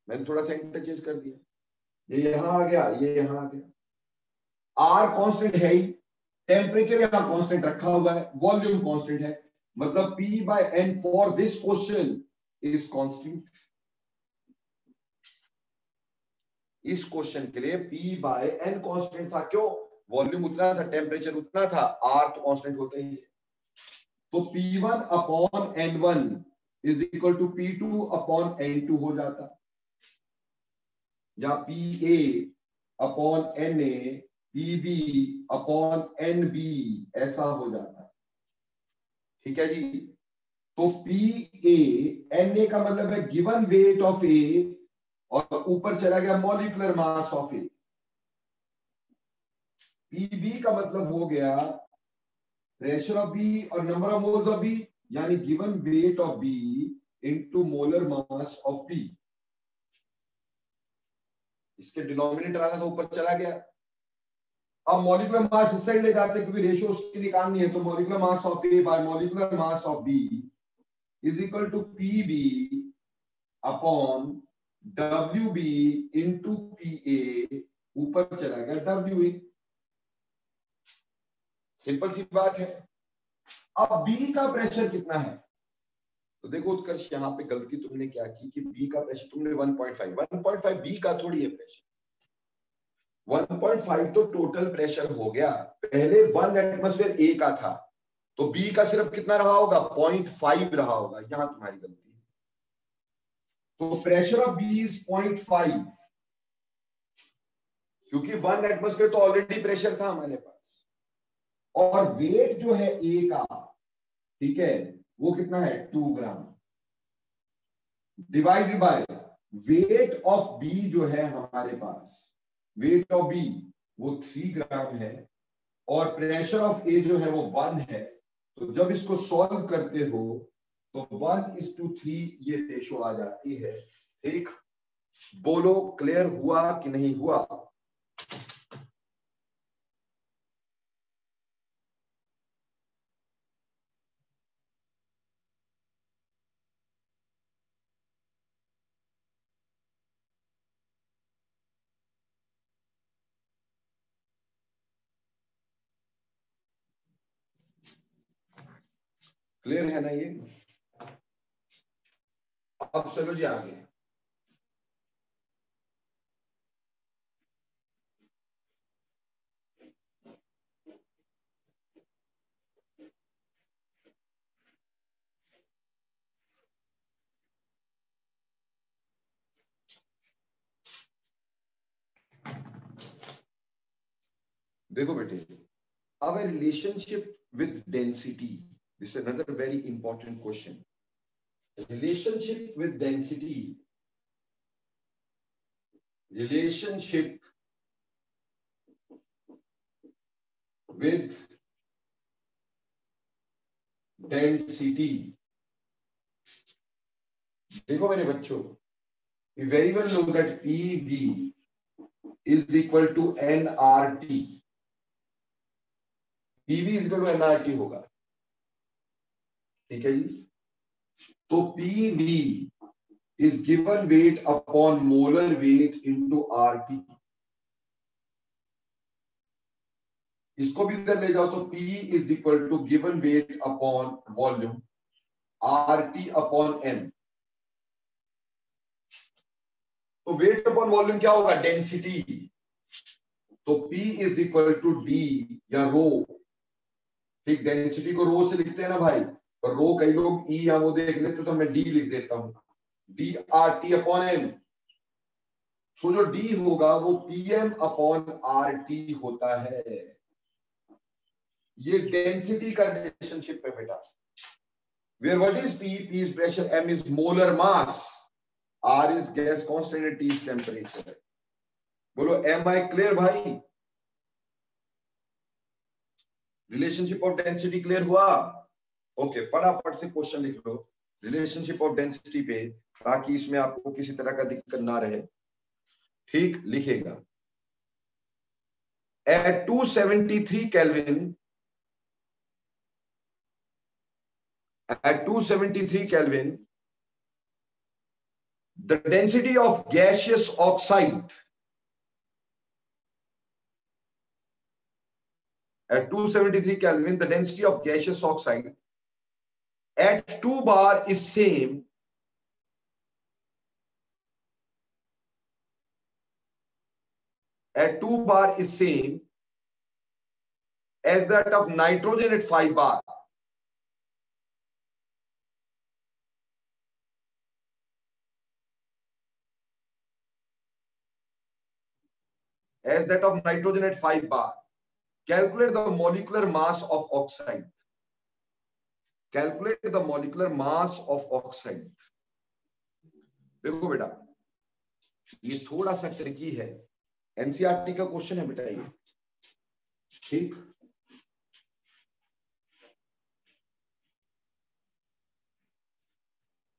मैंने थोड़ा सा इंटरचेंज कर दिया, ये यहां आ गया, ये यहां आ गया। R कांस्टेंट है ही, टेम्परेचर यहां कांस्टेंट रखा हुआ है, वॉल्यूम कांस्टेंट है, मतलब P by N for this question is constant. इस क्वेश्चन के लिए P बाय N कांस्टेंट था। क्यों? वॉल्यूम उतना था, टेम्परेचर उतना था, R तो कांस्टेंट होता ही है। तो P1 upon N1 is equal to P2 upon N2 हो जाता, या PA upon NA PB upon NB ऐसा हो जाता। ठीक है जी। तो PA NA का मतलब है गिवन वेट ऑफ A, और ऊपर चला गया molecular mass of A। PB का मतलब हो गया प्रेशर ऑफ B और number of moles of B, यानी given weight of B into molar mass of B। इसके डिनोमिनेटर आना था, ऊपर चला गया। अब मॉलिक्यूलर मास इस साइड ले जाते हैं क्योंकि रेशियो उसकी निकालनी है। तो molecular mass of A by molecular mass of B is equal to PB upon WB into PA, ऊपर चला गया WA। सिंपल सी बात है। अब B का प्रेशर कितना है? तो देखो उत्कर्ष, यहां पे गलती तुमने क्या की कि B का प्रेशर तुमने 1.5 B का थोड़ी है प्रेशर। 1.5 तो टोटल प्रेशर हो गया, पहले 1 एटमॉस्फेयर A का था, तो B का सिर्फ कितना रहा होगा? 0.5 रहा होगा। यहां तुम्हारी गलती है। तो प्रेशर ऑफ B इज 0.5, क्योंकि 1 एटमॉस्फेयर तो ऑलरेडी प्रेशर था हमारे पास, और वेट जो है A का, ठीक है, वो कितना है? 2 gram, divided by weight of B जो है हमारे पास, वेट ऑफ B वो 3 ग्राम है, और प्रेशर ऑफ A जो है वो 1 है। तो जब इसको सॉल्व करते हो तो 1:3 ये रेशो आ जाती है। ठीक, बोलो क्लियर हुआ कि नहीं हुआ? क्लियर है ना ये? अब चलो जी आगे। देखो बेटे, अब relationship with density, this is another very important question. Relationship with density, relationship with density। देखो मेरे बच्चों, we very well know that PV is equal to nRT। PV is equal to nRT होगा, ठीक है जी। तो PV is given weight upon molar weight into RT। इसको भी इधर ले जाओ तो P is equal to given weight upon volume RT upon M। तो वेट अपॉन वॉल्यूम क्या होगा? डेंसिटी। तो P is equal to D या रो। ठीक, डेंसिटी को रो से लिखते हैं ना भाई, पर रो कई लोग E या वो देख लेते तो मैं D लिख देता हूं, DRT अपॉन M। सो जो D होगा वो PM अपॉन RT होता है। ये डेंसिटी का रिलेशनशिप है बेटा। Where what is P? P is pressure, M is molar mass, R is gas constant and T is temperature। बोलो am I clear भाई? रिलेशनशिप ऑफ डेंसिटी क्लियर हुआ? ओके, फटाफट से क्वेश्चन लिख लो रिलेशनशिप ऑफ डेंसिटी पे, ताकि इसमें आपको किसी तरह का दिक्कत ना रहे। ठीक, लिखेगा at 273 Kelvin, at 273 Kelvin, the density of gaseous oxide at 273 Kelvin, the density of gaseous oxide at 2 bar is same at 2 bar is same as that of nitrogen at 5 bar. As that of nitrogen at 5 bar. Calculate the molecular mass of oxide. Calculate the molecular mass of oxide. देखो बेटा, ये थोड़ा सा ट्रिकी है, एनसीईआरटी का क्वेश्चन है बेटा ये, ठीक।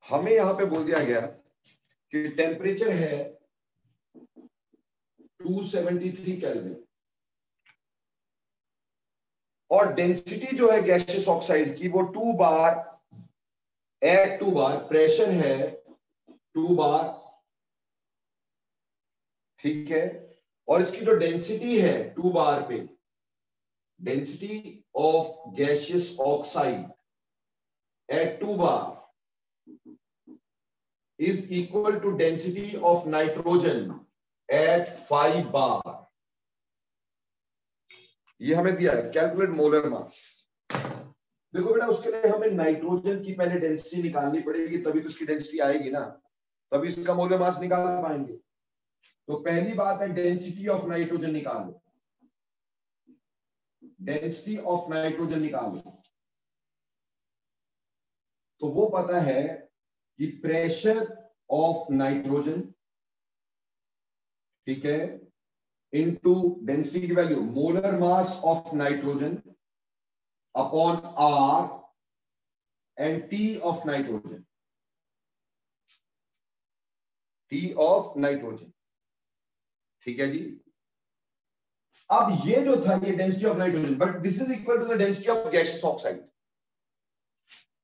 हमें यहां पे बोल दिया गया कि टेम्परेचर है 273 केल्विन और डेंसिटी जो है गैसियस ऑक्साइड की वो 2 बार एट 2 बार, प्रेशर है 2 बार, ठीक है। और इसकी जो डेंसिटी है 2 बार पे, density of gaseous oxide at 2 bar is equal to density of nitrogen at 5 bar. ये हमें दिया है, कैलकुलेट मोलर मास। देखो बेटा, उसके लिए हमें नाइट्रोजन की पहले डेंसिटी निकालनी पड़ेगी, तभी तो उसकी डेंसिटी आएगी ना, तभी इसका मोलर मास निकाल पाएंगे। तो पहली बात है डेंसिटी ऑफ नाइट्रोजन निकालो, डेंसिटी ऑफ नाइट्रोजन निकालो। तो वो पता है कि प्रेशर ऑफ नाइट्रोजन, ठीक है, इनटू डेंसिटी की value molar mass of nitrogen upon R and T of nitrogen, T of nitrogen, ठीक है जी। अब ये जो था ये density of nitrogen, but this is equal to the density of gaseous oxide.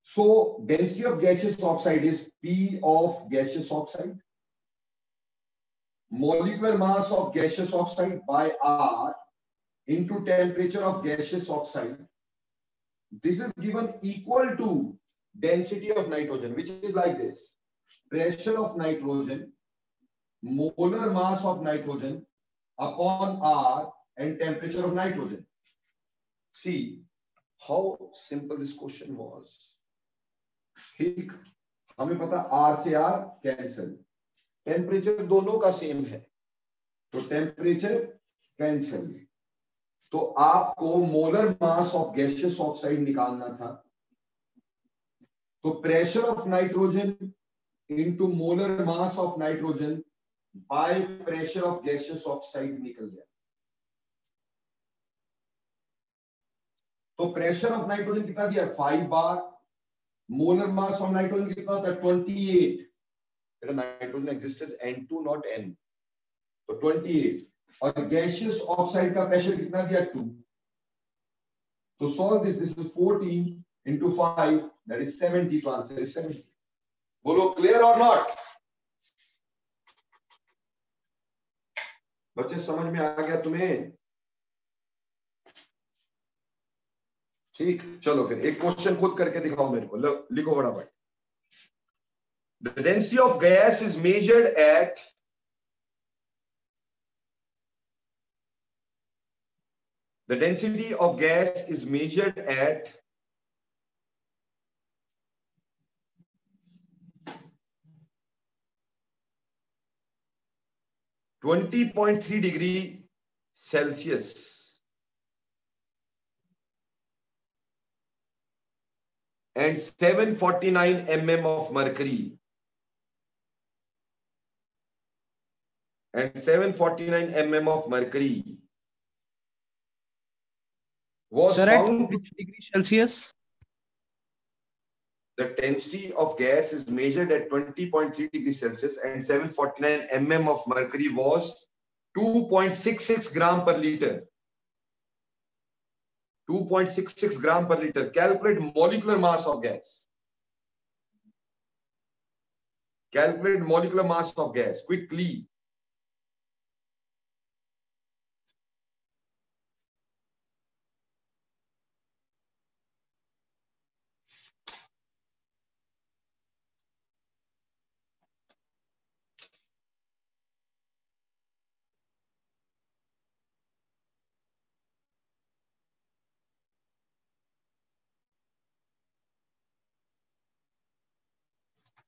So density of gaseous oxide is P of gaseous oxide. Molecular mass of gaseous oxide by R into temperature of gaseous oxide. This is given equal to density of nitrogen, which is like this. Pressure of nitrogen, molar mass of nitrogen upon R and temperature of nitrogen. See how simple this question was. ठीक, हमें पता आर से आर कैंसिल, टेम्परेचर दोनों का सेम है तो टेम्परेचर कैंसिल। तो आपको molar mass of gaseous oxide निकालना था, तो pressure of nitrogen into molar mass of nitrogen by pressure of gaseous oxide निकल गया। तो प्रेशर ऑफ नाइट्रोजन कितना दिया, 5 bar. Molar mass of nitrogen कितना होता है, 28। बेटा nitrogen exist as N2 not N, तो 28। और गैसियस ऑक्साइड का प्रेशर कितना दिया, 2। तो solve this, this is 14 into 5, that is 70, तो आंसर इज 70। बोलो क्लियर और नॉट? बच्चे समझ में आ गया तुम्हें? ठीक, चलो फिर एक क्वेश्चन खुद करके दिखाओ मेरे को, लिखो फटाफट। The density of gas is measured at the density of gas is measured at 20.3 degree Celsius and 749 mm of mercury, and 749 mm of mercury was Sir, at found. which degree Celsius? The density of gas is measured at 20.3 degrees Celsius and 749 mm of mercury was 2.66 gram per liter. 2.66 gram per liter. Calculate molecular mass of gas. Calculate molecular mass of gas quickly.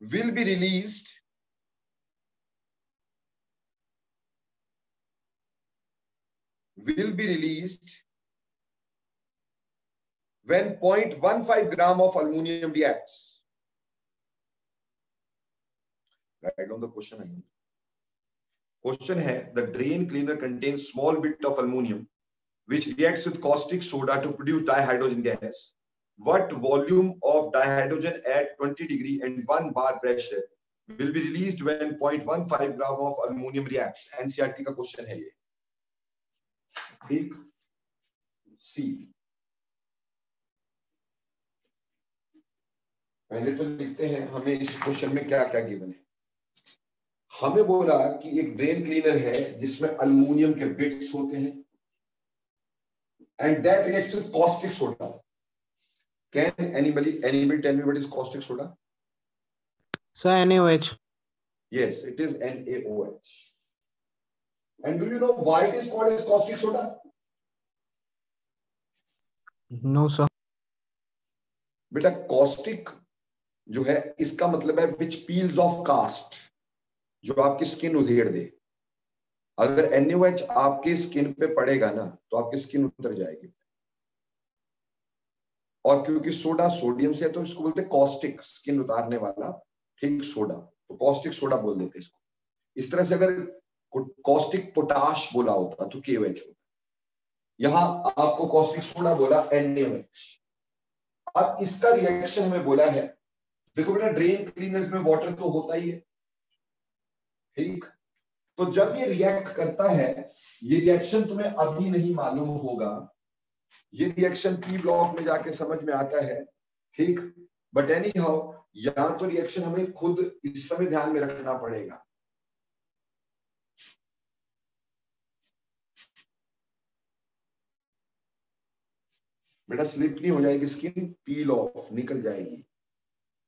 will be released when 0.15 gram of aluminum reacts. Write down the question again. Question है, the drain cleaner contains small bit of aluminum which reacts with caustic soda to produce dihydrogen gas. What volume of dihydrogen at 20 degree and 1 bar pressure will be released when 0.15 gram of aluminum reacts? NCERT का क्वेश्चन है ये, ठीक। सी, पहले तो लिखते हैं हमें इस क्वेश्चन में क्या क्या गिवन है। हमें बोला कि एक ड्रेन क्लीनर है जिसमें अल्युमिनियम के बिट्स होते हैं and that reacts with caustic soda. Can anybody tell me what is caustic soda? Sir, NaOH. Yes, it is NaOH. And do you know why it is called as caustic soda? No, sir. बेटा caustic जो है इसका मतलब है which peels off cast, जो आपकी स्किन उधेड़ दे। अगर NaOH आपके स्किन पे पड़ेगा ना तो आपकी स्किन उतर जाएगी। और क्योंकि सोडा सोडियम से है तो इसको बोलते हैं कॉस्टिक, स्किन उतारने वाला, ठीक, सोडा, तो कॉस्टिक सोडा बोल देते इसको। इस तरह से अगर कॉस्टिक पोटाश बोला होता तो KOH होता। यहां आपको कॉस्टिक सोडा बोला NaOH। अब इसका रिएक्शन हमें बोला है, देखो बेटा ड्रेन क्लीनर्स में वाटर तो होता ही है, ठीक। तो जब ये रिएक्ट करता है, ये रिएक्शन तुम्हें अभी नहीं मालूम होगा, ये रिएक्शन पी ब्लॉक में जाके समझ में आता है, ठीक। बट एनी हाउ यहां तो रिएक्शन हमें खुद इस समय ध्यान में रखना पड़ेगा। बेटा स्लिप नहीं हो जाएगी स्किन, पील ऑफ, निकल जाएगी।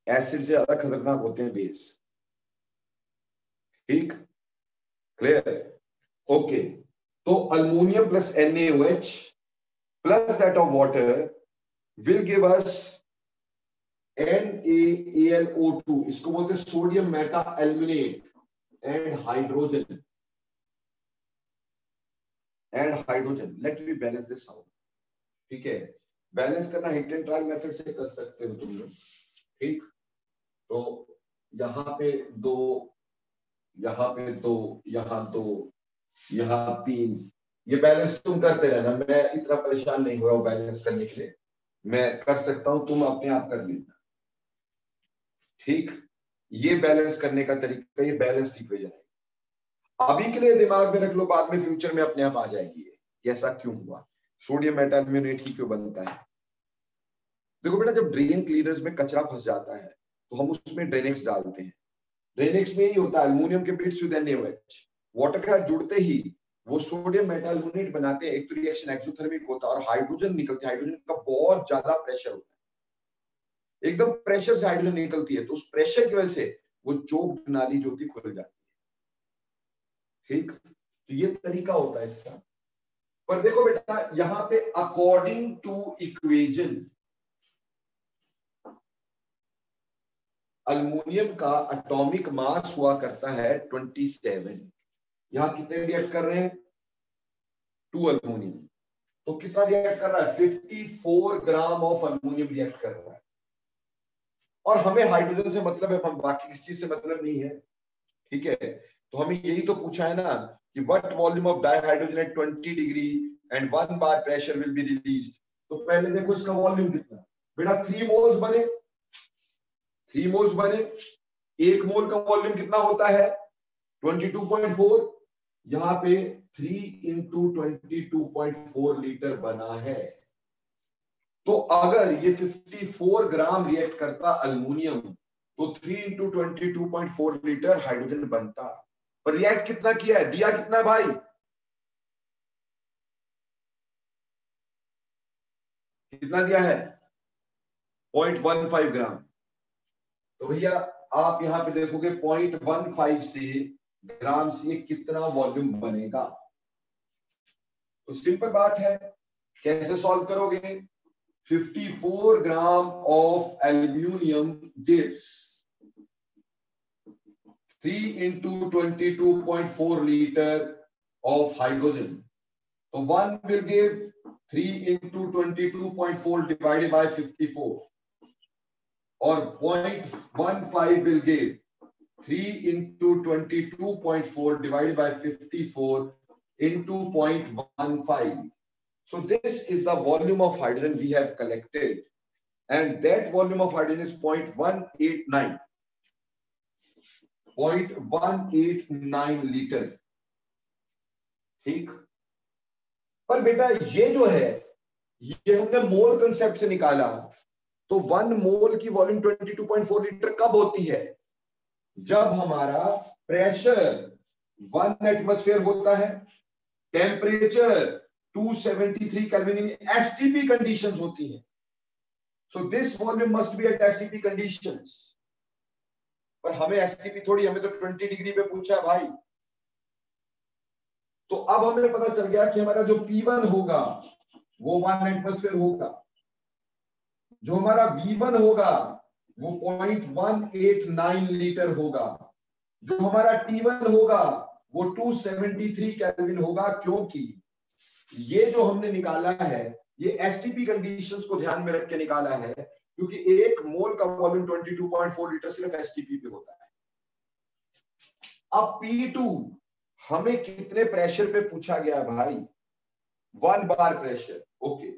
एसिड से ज्यादा खतरनाक होते हैं बेस, ठीक, क्लियर, ओके। तो aluminium plus NaOH plus that of water will give us NaAlO2, इसको बोलते हैं sodium Meta aluminate and hydrogen let me balance this out, ठीक है। बैलेंस करना हिट एंड ट्राई मेथड से कर सकते हो तुम लोग, ठीक। तो यहाँ पे 2, यहाँ पे 2, यहाँ 2, यहाँ 3, ये बैलेंस तुम करते रहना, मैं इतना परेशान नहीं हो रहा हूं बैलेंस करने के लिए, मैं कर सकता हूं, तुम अपने आप कर लेना, ठीक। ये बैलेंस करने का तरीका, ये बैलेंस इक्वेशन है। अभी के लिए दिमाग में रख लो, बाद में फ्यूचर में अपने आप आ जाएगी ये ऐसा क्यों हुआ, सोडियम मेटाल्यूमिनेट ही क्यों बनता है। देखो बेटा जब ड्रेन क्लीनर्स में कचरा फंस जाता है तो हम उसमें ड्रेनेक्स डालते हैं। ड्रेनेक्स में यही होता है, अल्युमिनियम के बिट्स विद NaOH वाटर के साथ जुड़ते ही वो सोडियम मेटाल्यूमिनेट बनाते हैं। एक तो रिएक्शन एक्सोथर्मिक होता है और हाइड्रोजन निकलती है, हाइड्रोजन का बहुत ज्यादा प्रेशर होता है, एकदम प्रेशर से हाइड्रोजन निकलती है, तो उस प्रेशर की वजह से वो चोक नाली जो होती खुल जाती है, ठीक। तो ये तरीका होता है इसका। पर देखो बेटा यहां पे अकॉर्डिंग टू इक्वेशन अल्युमिनियम का एटॉमिक मास हुआ करता है 27। यहां कितने रिएक्ट कर रहे हैं, 2 अल्युमिनियम, तो कितना रिएक्ट कर रहा है, 54 ग्राम ऑफ अल्युमिनियम रिएक्ट कर रहा है। और हमें हाइड्रोजन से मतलब है, हम बाकी किसी चीज से मतलब नहीं है, ठीक है। तो हमें यही तो पूछा है ना कि what volume of dihydrogen at 20 degree and 1 bar pressure will be released. तो पहले देखो इसका वॉल्यूम कितना, बेटा 3 मोल्स बने, 3 मोल्स बने, 1 मोल का वॉल्यूम कितना होता है 22.4, यहां पे 3 इंटू 22.4 लीटर बना है। तो अगर ये 54 ग्राम रिएक्ट करता अल्युमिनियम तो 3 इंटू 22.4 लीटर हाइड्रोजन बनता। पर रिएक्ट कितना किया है, दिया कितना है भाई, कितना दिया है 0.15 ग्राम। तो भैया आप यहां पे देखोगे 0.15 से ग्राम से कितना वॉल्यूम बनेगा। तो सिंपल बात है, कैसे सॉल्व करोगे, 54 gram of aluminium gives 3 into 22.4 liter of hydrogen. So 1 will give 3 into 22.4 divided by 54, or 0.15 will give 3 into 22.4 divided by 54 into 0.15. So this is the volume of hydrogen we have collected, and that volume of hydrogen is 0.189 liter. ठीक, पर बेटा ये जो है ये हमने मोल कंसेप्ट से निकाला, तो 1 मोल की वॉल्यूम 22.4 लीटर कब होती है? जब हमारा प्रेशर 1 एटमॉस्फेयर होता है, temperature 273 kelvin in STP conditions होती है. So this volume must be at STP conditions. पर हमें एसटीपी थोड़ी, हमें तो 20 डिग्री पे पूछा है भाई. तो अब हमें पता चल गया कि हमारा जो P1 होगा वो 1 एटमॉस्फेयर होगा, जो हमारा V1 होगा वो 0.189 लीटर होगा, जो हमारा T1 होगा वो 273 केल्विन होगा, क्योंकि ये जो हमने निकाला है ये एसटीपी कंडीशंस को ध्यान में रख के निकाला है, क्योंकि 1 मोल का वॉल्यूम 22.4 लीटर सिर्फ एसटीपी पे होता है. अब P2 हमें कितने प्रेशर पे पूछा गया भाई? 1 बार प्रेशर. ओके,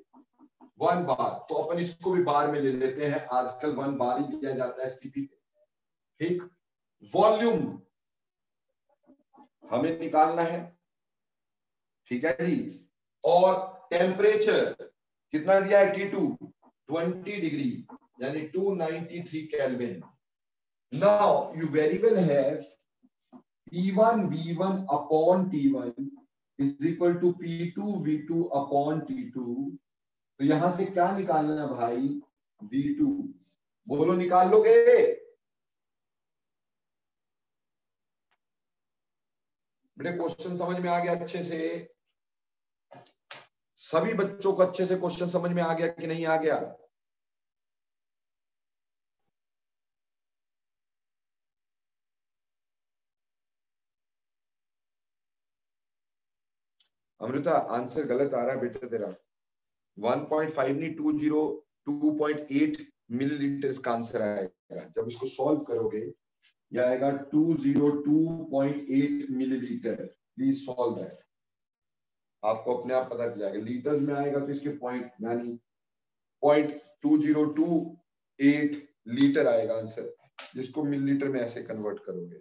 1 बार, तो अपन इसको भी बार में ले लेते हैं, आजकल 1 बार ही दिया जाता है एसटीपी पे. ठीक, वॉल्यूम हमें निकालना है, ठीक है जी. और टेम्परेचर कितना दिया है? T2 20 डिग्री यानी 293 kelvin. Now you very well have P1 V1 upon T1 is equal to P2 V2 upon T2. तो यहां से क्या निकालना है भाई? V2. बोलो, निकाल लोगे? बेटे क्वेश्चन समझ में आ गया अच्छे से? सभी बच्चों को अच्छे से क्वेश्चन समझ में आ गया कि नहीं आ गया? अमृता, आंसर गलत आ रहा है बेटे तेरा. 1.5 नहीं, 202.8 मिलीलीटर इसका आंसर आएगा. जब इसको सॉल्व करोगे ये आएगा 202.8 मिलीलीटर. Please solve that. आपको अपने आप पता चल जाएगा. लीटर्स में आएगा तो इसके पॉइंट यानी 0.2028 लीटर आएगा आंसर, जिसको मिलीलीटर में ऐसे कन्वर्ट करोगे.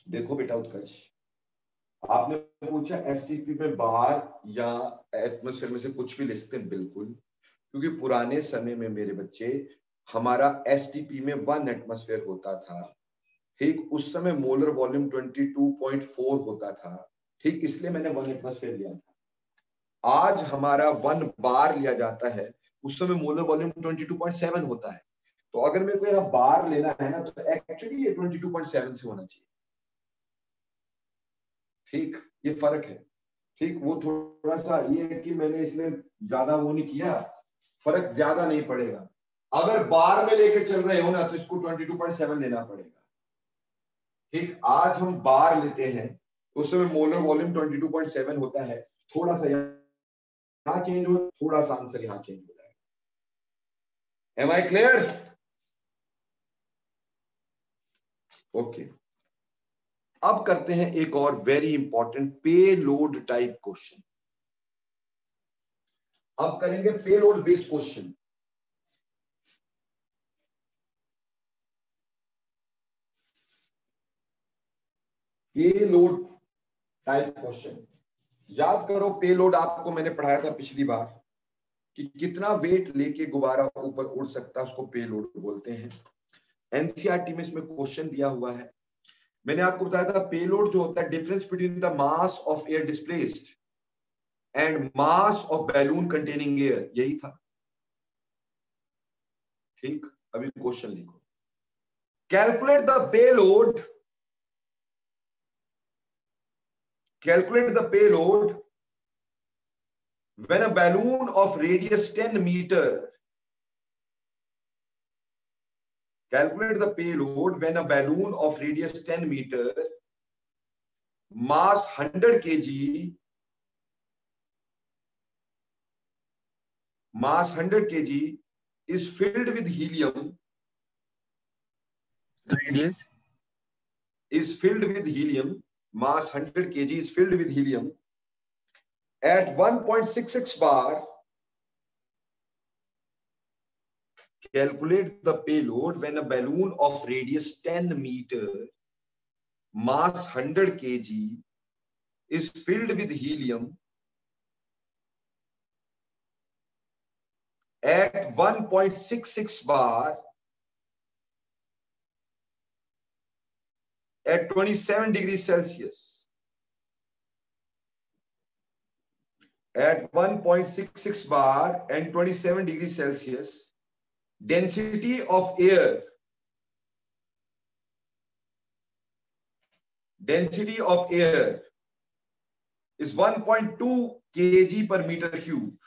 देखो बेटा उत्कर्ष, आपने पूछा एसटीपी में बार या एटमॉस्फेयर में से कुछ भी ले सकते हैं. बिल्कुल, क्योंकि पुराने समय में मेरे बच्चे हमारा एसटीपी में 1 एटमॉस्फेयर होता था. ठीक, उस समय मोलर वॉल्यूम 22.4 होता था. ठीक, इसलिए मैंने 1 एटमॉस्फेयर लिया था. आज हमारा 1 बार लिया जाता है, उस समय मोलर वॉल्यूम 22.7 होता है. तो अगर मेरे को यहाँ बार लेना है ना, तो एक्चुअली ये 22.7 से होना चाहिए. ठीक, ये फर्क है. ठीक, वो थोड़ा सा ये है कि मैंने इसमें ज्यादा वो नहीं किया, फर्क ज्यादा नहीं पड़ेगा. अगर बार में लेके चल रहे हो ना तो इसको 22.7 लेना पड़ेगा. ठीक, आज हम बार लेते हैं, उस समय मोलर वॉल्यूम 22.7 होता है. थोड़ा सा यहाँ चेंज हो, थोड़ा सा आंसर यहाँ चेंज हो जाएगा. M I clear? ओके, अब करते हैं एक और वेरी इंपॉर्टेंट पे लोड टाइप क्वेश्चन. अब करेंगे पे लोड बेस्ड क्वेश्चन. पे लोड टाइप क्वेश्चन. याद करो, पे लोड आपको मैंने पढ़ाया था पिछली बार कि कितना वेट लेके गुब्बारा ऊपर उड़ सकता है, उसको पे लोड बोलते हैं. एनसीईआरटी में इसमें क्वेश्चन दिया हुआ है. मैंने आपको बताया था पे लोड जो होता है difference between the mass of air displaced and mass of balloon containing air, यही था. ठीक, अभी क्वेश्चन लिखो. Calculate the pay load Calculate the payload when a balloon of radius 10 meter. Calculate the payload when a balloon of radius 10 meter, mass 100 kg, is filled with helium. Radius is filled with helium. Mass 100 kg is filled with helium at 1.66 bar. Calculate the payload when a balloon of radius 10 meter, mass 100 kg, is filled with helium at 1.66 bar at 27 degrees Celsius. At 1.66 bar and 27 degrees Celsius, density of air is 1.2 kg per meter cube.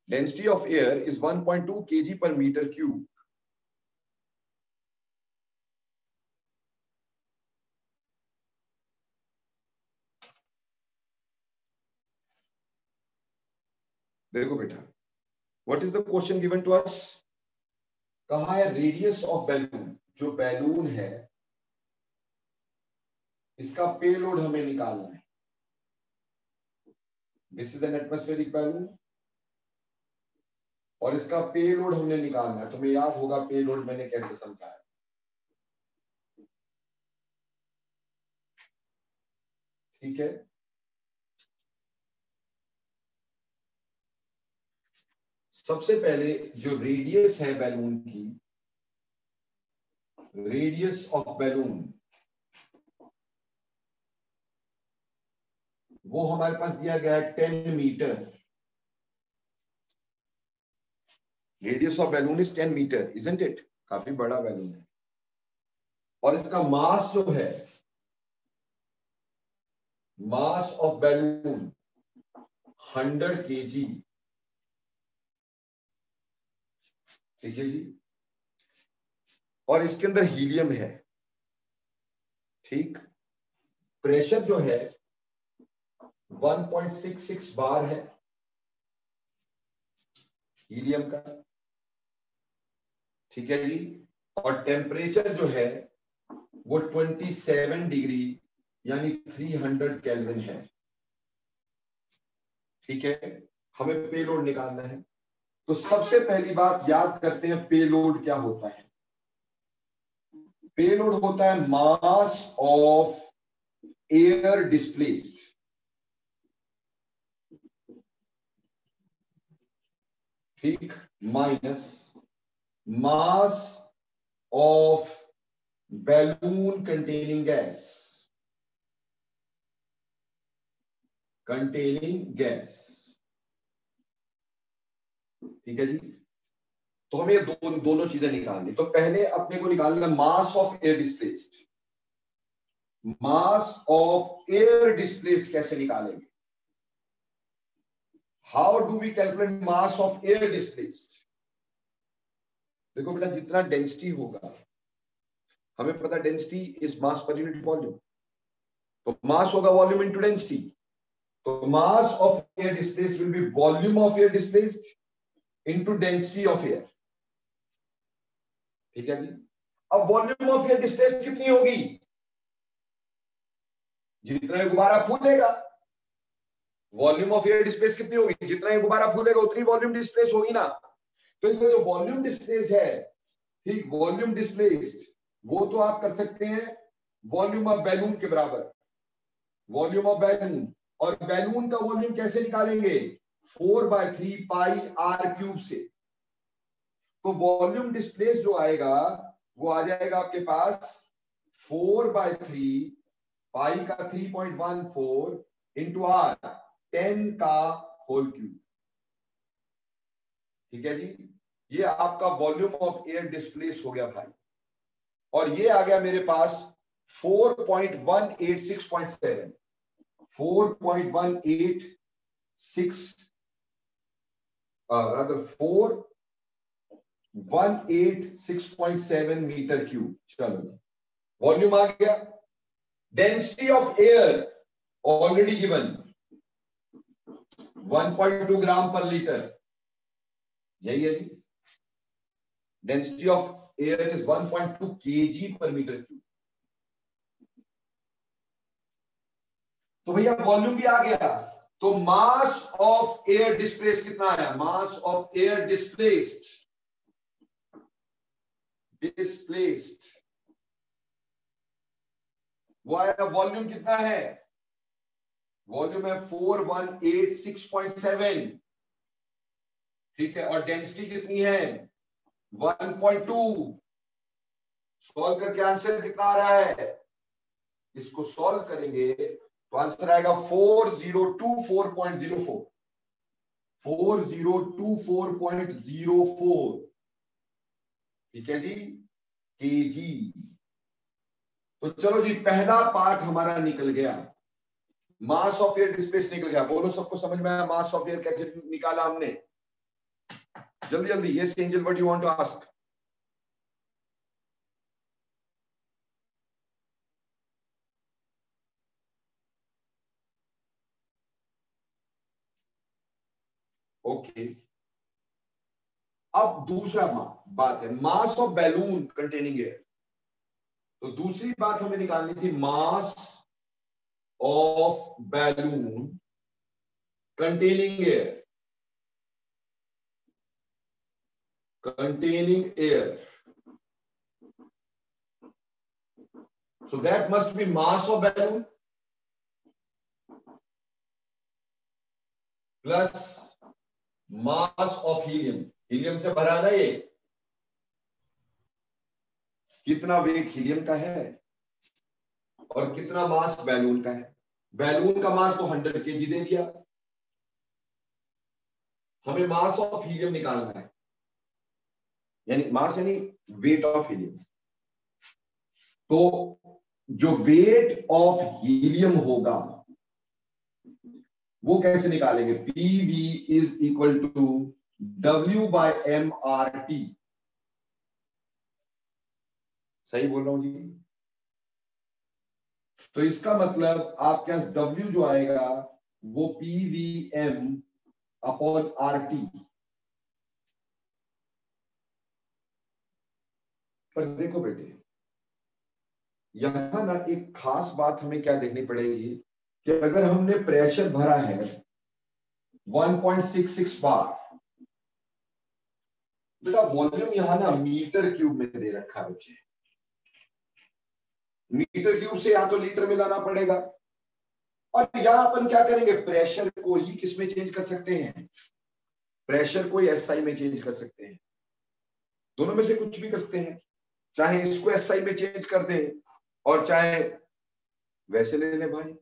Density of air is 1.2 kg per meter cube. देखो बेटा, what is the question given to us? कहा है रेडियस ऑफ बैलून, जो बैलून है इसका पेलोड हमें निकालना है. This is an atmospheric balloon और इसका पेलोड हमने निकालना है. तुम्हें याद होगा पेलोड मैंने कैसे समझाया. ठीक है, सबसे पहले जो रेडियस है बैलून की, रेडियस ऑफ बैलून, वो हमारे पास दिया गया है 10 metre. Radius of balloon is 10 metre, isn't it? काफी बड़ा बैलून है. और इसका मास जो है, मास ऑफ बैलून 100 kg. ठीक है जी. और इसके अंदर हीलियम है. ठीक, प्रेशर जो है 1.66 बार है हीलियम का. ठीक है जी. और टेम्परेचर जो है वो 27 डिग्री यानी 300 केल्विन है. ठीक है, हमें पेलोड निकालना है. तो सबसे पहली बात याद करते हैं पेलोड क्या होता है. पेलोड होता है मास ऑफ एयर डिस्प्लेस्ड. ठीक, minus mass of balloon containing gas. ठीक है जी. तो हमें दोनों चीजें निकालनी. तो पहले अपने को निकालना mass of air displaced. Mass of air displaced कैसे निकालेंगे? How do we calculate mass of air displaced? देखो बेटा, जितना डेंसिटी होगा, हमें पता density is mass per unit volume. तो मास होगा वॉल्यूम इनटू डेंसिटी. तो mass of air displaced will be volume of air displaced into density of air. ठीक है जी. अब वॉल्यूम ऑफ एयर डिस्प्लेस्ड कितनी होगी? जितना गुब्बारा फूलेगा. वॉल्यूम ऑफ एयर डिस्प्लेस कितनी होगी? जितना ये गुब्बारा फूलेगा उतनी वॉल्यूम डिस्प्लेस होगी ना. तो इसमें जो वॉल्यूम डिस्प्लेस है, ठीक, वॉल्यूम डिस्प्लेस्ड वो तो आप कर सकते हैं वॉल्यूम ऑफ बैलून के बराबर. Volume of balloon. और बैलून का वॉल्यूम कैसे निकालेंगे? 4/3 पाई आर क्यूब से. तो वॉल्यूम डिस्प्लेस जो आएगा वो आ जाएगा आपके पास 4/3 पाई का 3.14 इंटू आर 10 का होल क्यूब. ठीक है जी. ये आपका वॉल्यूम ऑफ एयर डिस्प्लेस हो गया भाई. और ये आ गया मेरे पास 4.186.7, 4.186 rather 4,186.7 मीटर क्यूब। चलो वॉल्यूम आ गया। Density of air already given 1.2 gram पर लीटर, यही है जी। Density of air is 1.2 kg पर मीटर क्यूब। तो भैया वॉल्यूम भी आ गया। तो मास ऑफ एयर डिस्प्लेस कितना आया? मास ऑफ एयर डिस्प्लेस्ड वो आया। वॉल्यूम कितना है? वॉल्यूम है 4,186.7, ठीक है। और डेंसिटी कितनी है? 1.2। सॉल्व करके आंसर कितना आ रहा है? इसको सॉल्व करेंगे तो आंसर आएगा 4024.04, 4024.04, ठीक है जी, केजी। तो चलो जी, पहला पार्ट हमारा निकल गया, मास ऑफ एयर डिस्प्लेस निकल गया। बोलो सबको समझ में आया मास ऑफ एयर कैसे निकाला हमने? जल्दी जल्दी, yes Angel, what you want to ask? Okay, अब दूसरा बात है mass of balloon containing air. तो दूसरी बात हमें निकालनी थी mass of balloon containing air, so that must be mass of balloon plus mass of helium। Helium से भरा ना ये, कितना वेट हीलियम का है और कितना मास बैलून का है। बैलून का मास तो 100 kg दे दिया, हमें मास ऑफ हीलियम निकालना है, यानी मास यानी वेट ऑफ हीलियम। तो जो वेट ऑफ हीलियम होगा वो कैसे निकालेंगे? PV is equal to W/mRT। सही बोल रहा हूं जी? तो इसका मतलब आपके पास W जो आएगा वो PVM/RT। पर देखो बेटे, यहां ना एक खास बात हमें क्या देखनी पड़ेगी कि अगर हमने प्रेशर भरा है 1.66 बार, बेटा वॉल्यूम यहां ना मीटर क्यूब में दे रखा है बच्चे। मीटर क्यूब से या तो लीटर में लाना पड़ेगा, और यहां अपन क्या करेंगे? प्रेशर को ही किस में चेंज कर सकते हैं? प्रेशर को SI में चेंज कर सकते हैं। दोनों में से कुछ भी कर सकते हैं, चाहे इसको SI में चेंज कर दें और चाहे वैसे ले लें भाई,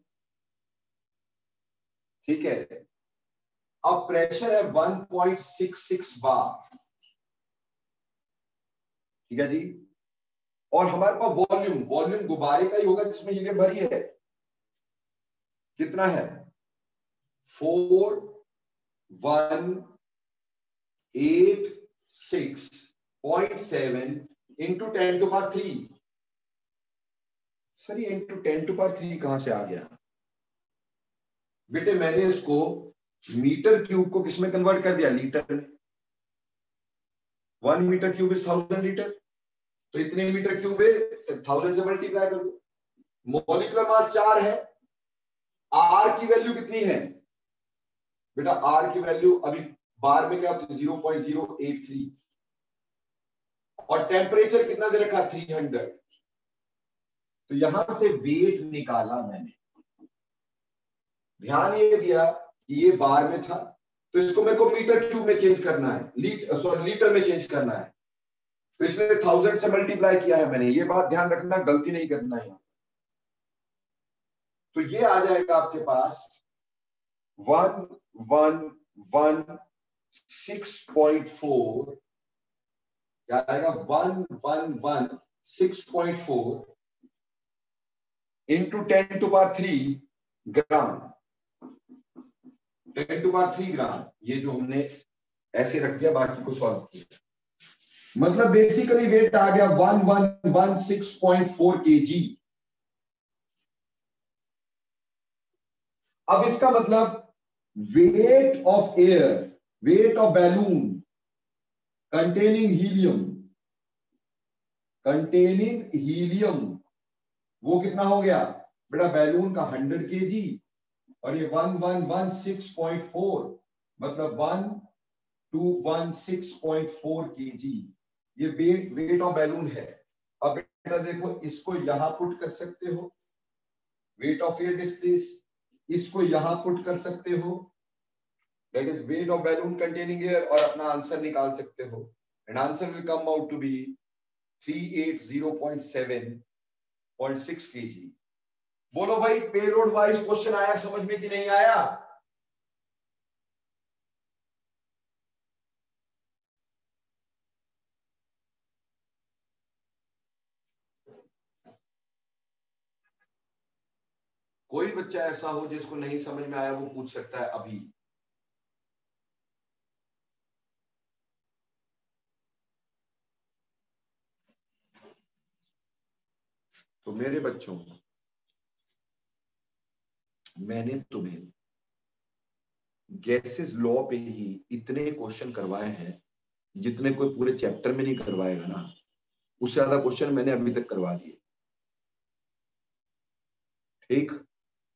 ठीक है। अब प्रेशर है 1.66 बार, ठीक है जी। और हमारे पास वॉल्यूम गुब्बारे का ही होगा जिसमें हीलियम भरी है, कितना है? 4,186.7 इंटू 10⁻³ सर, ये इंटू 10⁻³ कहां से आ गया बेटे? मैंने इसको मीटर क्यूब को किसमें कन्वर्ट कर दिया? लीटर में। 1 मीटर क्यूब इज 1000 लीटर, तो इतने मीटर क्यूब है 1000 से मल्टीप्लाई कर दो। मॉलिक्यूलर मास 4 है, आर की वैल्यू कितनी है बेटा? आर की वैल्यू अभी बार में क्या होती है? 0.083, और टेम्परेचर कितना दे रखा? 300। तो यहां से वेट निकाला मैंने, ध्यान ये दिया कि ये बार में था, तो इसको मेरे को मीटर क्यूब में चेंज करना है, लीटर में चेंज करना है, तो इसने 1000 से मल्टीप्लाई किया है मैंने। ये बात ध्यान रखना, गलती नहीं करना है। तो ये आ जाएगा आपके पास 1116.4, क्या आएगा? 1116.4 इंटू 10⁻³ ग्राम, 10⁻³ ग्राम, ये जो हमने ऐसे रख दिया, बाकी को सॉल्व किया, मतलब बेसिकली वेट आ गया 1116.4 kg। अब इसका मतलब weight of air, wait of balloon containing helium, वो कितना हो गया बेटा? बैलून का 100 kg और ये 1116.4, मतलब 1216.4 kg, ये वेट ऑफ बैलून है। अब बेटा देखो, इसको यहां पुट कर सकते हो, वेट ऑफ एयर डिस्प्लेस, इसको यहां पुट कर सकते हो, that is weight of balloon containing air, और अपना आंसर निकाल सकते हो, and answer will come out to be 380.7.6 kg। बोलो भाई, पेलोड वाइज क्वेश्चन आया समझ में कि नहीं आया? कोई बच्चा ऐसा हो जिसको नहीं समझ में आया, वो पूछ सकता है अभी। तो मेरे बच्चों, मैंने तुम्हें गैसेस लॉ पे ही इतने क्वेश्चन करवाए हैं जितने कोई पूरे चैप्टर में नहीं करवाएगा ना, उससे ज्यादा क्वेश्चन मैंने अभी तक करवा दिए। ठीक,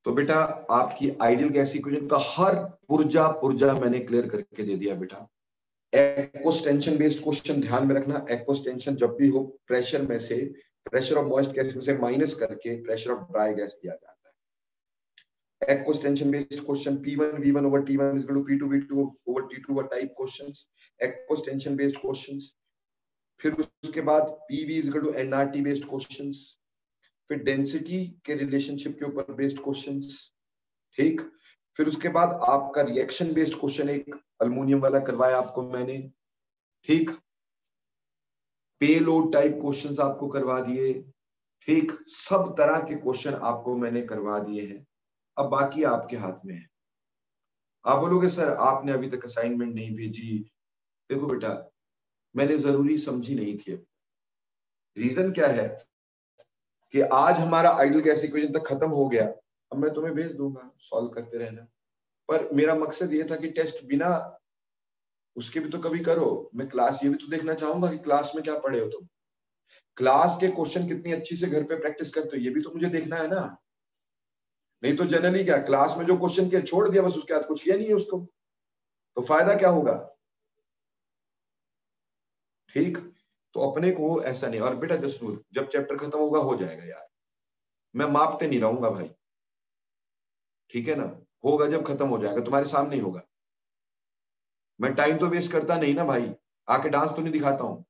तो बेटा आपकी आइडियल गैस इक्वेशन का हर पुर्जा मैंने क्लियर करके दे दिया बेटा। एक्वस टेंशन बेस्ड क्वेश्चन ध्यान में रखना, एक्वस टेंशन जब भी हो, प्रेशर में से, प्रेशर ऑफ मॉइस्ट गैस में से माइनस करके प्रेशर ऑफ ड्राई गैस दिया जाता है। Aqueous tension based question, P1 V1 over T1 is equal to P2 V2 over T2 were type questions, aqueous tension based questions। फिर उसके बाद PV is equal to nRT based questions, फिर डेंसिटी के रिलेशनशिप के ऊपर बेस्ड क्वेश्चंस। ठीक, फिर उसके बाद आपका रिएक्शन बेस्ड क्वेश्चन एक अल्युमिनियम वाला करवाया आपको मैंने। ठीक, पेलोड टाइप क्वेश्चंस आपको करवा दिए। ठीक, सब तरह के क्वेश्चन आपको मैंने करवा दिए हैं। अब बाकी आपके हाथ में है। आप बोलोगे सर आपने अभी तक असाइनमेंट नहीं भेजी। देखो बेटा, मैंने जरूरी समझी नहीं थी। रीजन क्या है कि आज हमारा आइडियल गैस इक्वेशन तक खत्म हो गया, अब मैं तुम्हें भेज दूंगा, सॉल्व करते रहना। पर मेरा मकसद ये था कि टेस्ट बिना उसके भी तो कभी करो। मैं क्लास ये भी तो देखना चाहूंगा कि क्लास में क्या पढ़े हो तुम, क्लास के क्वेश्चन कितनी अच्छी से घर पे प्रैक्टिस करते हो, ये भी तो मुझे देखना है ना। नहीं तो जनरली क्या, क्लास में जो क्वेश्चन किया छोड़ दिया बस, उसके बाद कुछ किया नहीं है उसको, तो फायदा क्या होगा। ठीक, तो अपने को ऐसा नहीं। और बेटा जसनूर, जब चैप्टर खत्म होगा हो जाएगा यार, मैं मापते नहीं रहूंगा भाई, ठीक है ना। होगा जब खत्म हो जाएगा, तुम्हारे सामने ही होगा। मैं टाइम तो वेस्ट करता नहीं ना भाई, आके डांस तो नहीं दिखाता हूं।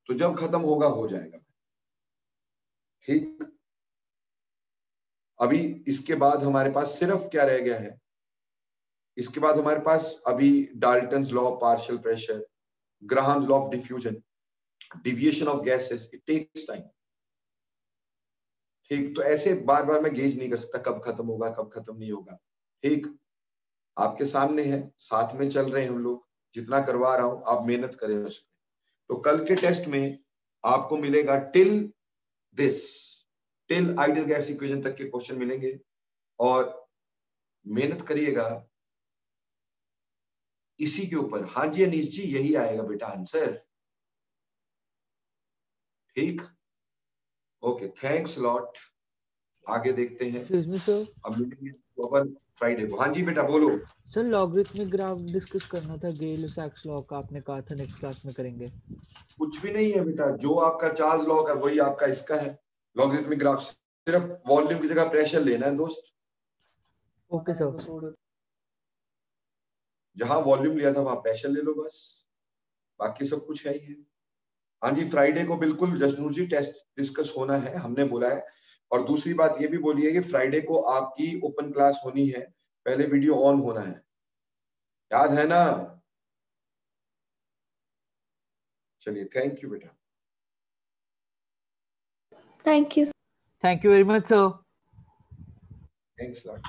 तो जब खत्म होगा हो जाएगा। ठीक, अभी इसके बाद हमारे पास सिर्फ क्या रह गया है, इसके बाद हमारे पास अभी Dalton's law of partial pressure, Graham's law of diffusion, deviation of gases, it takes time. ठीक, तो ऐसे बार बार मैं गेज नहीं कर सकता कब खत्म होगा कब खत्म नहीं होगा। ठीक, आपके सामने है, साथ में चल रहे हैं हम लोग, जितना करवा रहा हूं आप मेहनत करें उसमें। तो कल के टेस्ट में आपको मिलेगा till this, till ideal gas equation तक के क्वेश्चन मिलेंगे, और मेहनत करिएगा इसी के ऊपर। हाँ जी अनीश जी, यही आएगा बेटा आंसर। ठीक, ओके, थैंक्स लॉट। आगे देखते हैं, एक्सक्यूज मी सर, अब मिलेंगे अपन फ्राइडे को। हाँ जी बेटा बोलो। सर लॉगरिथमिक ग्राफ डिस्कस करना था, गेल सैक्स लॉ का, आपने कहा था नेक्स्ट क्लास में करेंगे। कुछ भी नहीं है बेटा, जो आपका चार्ल्स लॉ का वही आपका इसका है, लॉगरिथमिक ग्राफ। सिर्फ वॉल्यूम की जगह प्रेशर लेना है दोस्त। Okay sir. जहां वॉल्यूम लिया था वहां प्रेशर ले लो बस, बाकी सब कुछ है ही है। हाँ जी, फ्राइडे को बिल्कुल जसनूर जी टेस्ट डिस्कस होना है, हमने बोला है। और दूसरी बात ये भी बोली है कि फ्राइडे को आपकी ओपन क्लास होनी है, पहले वीडियो ऑन होना है, याद है ना। चलिए, थैंक यू बेटा। Thank you. Thank you very much, sir. Thanks a lot.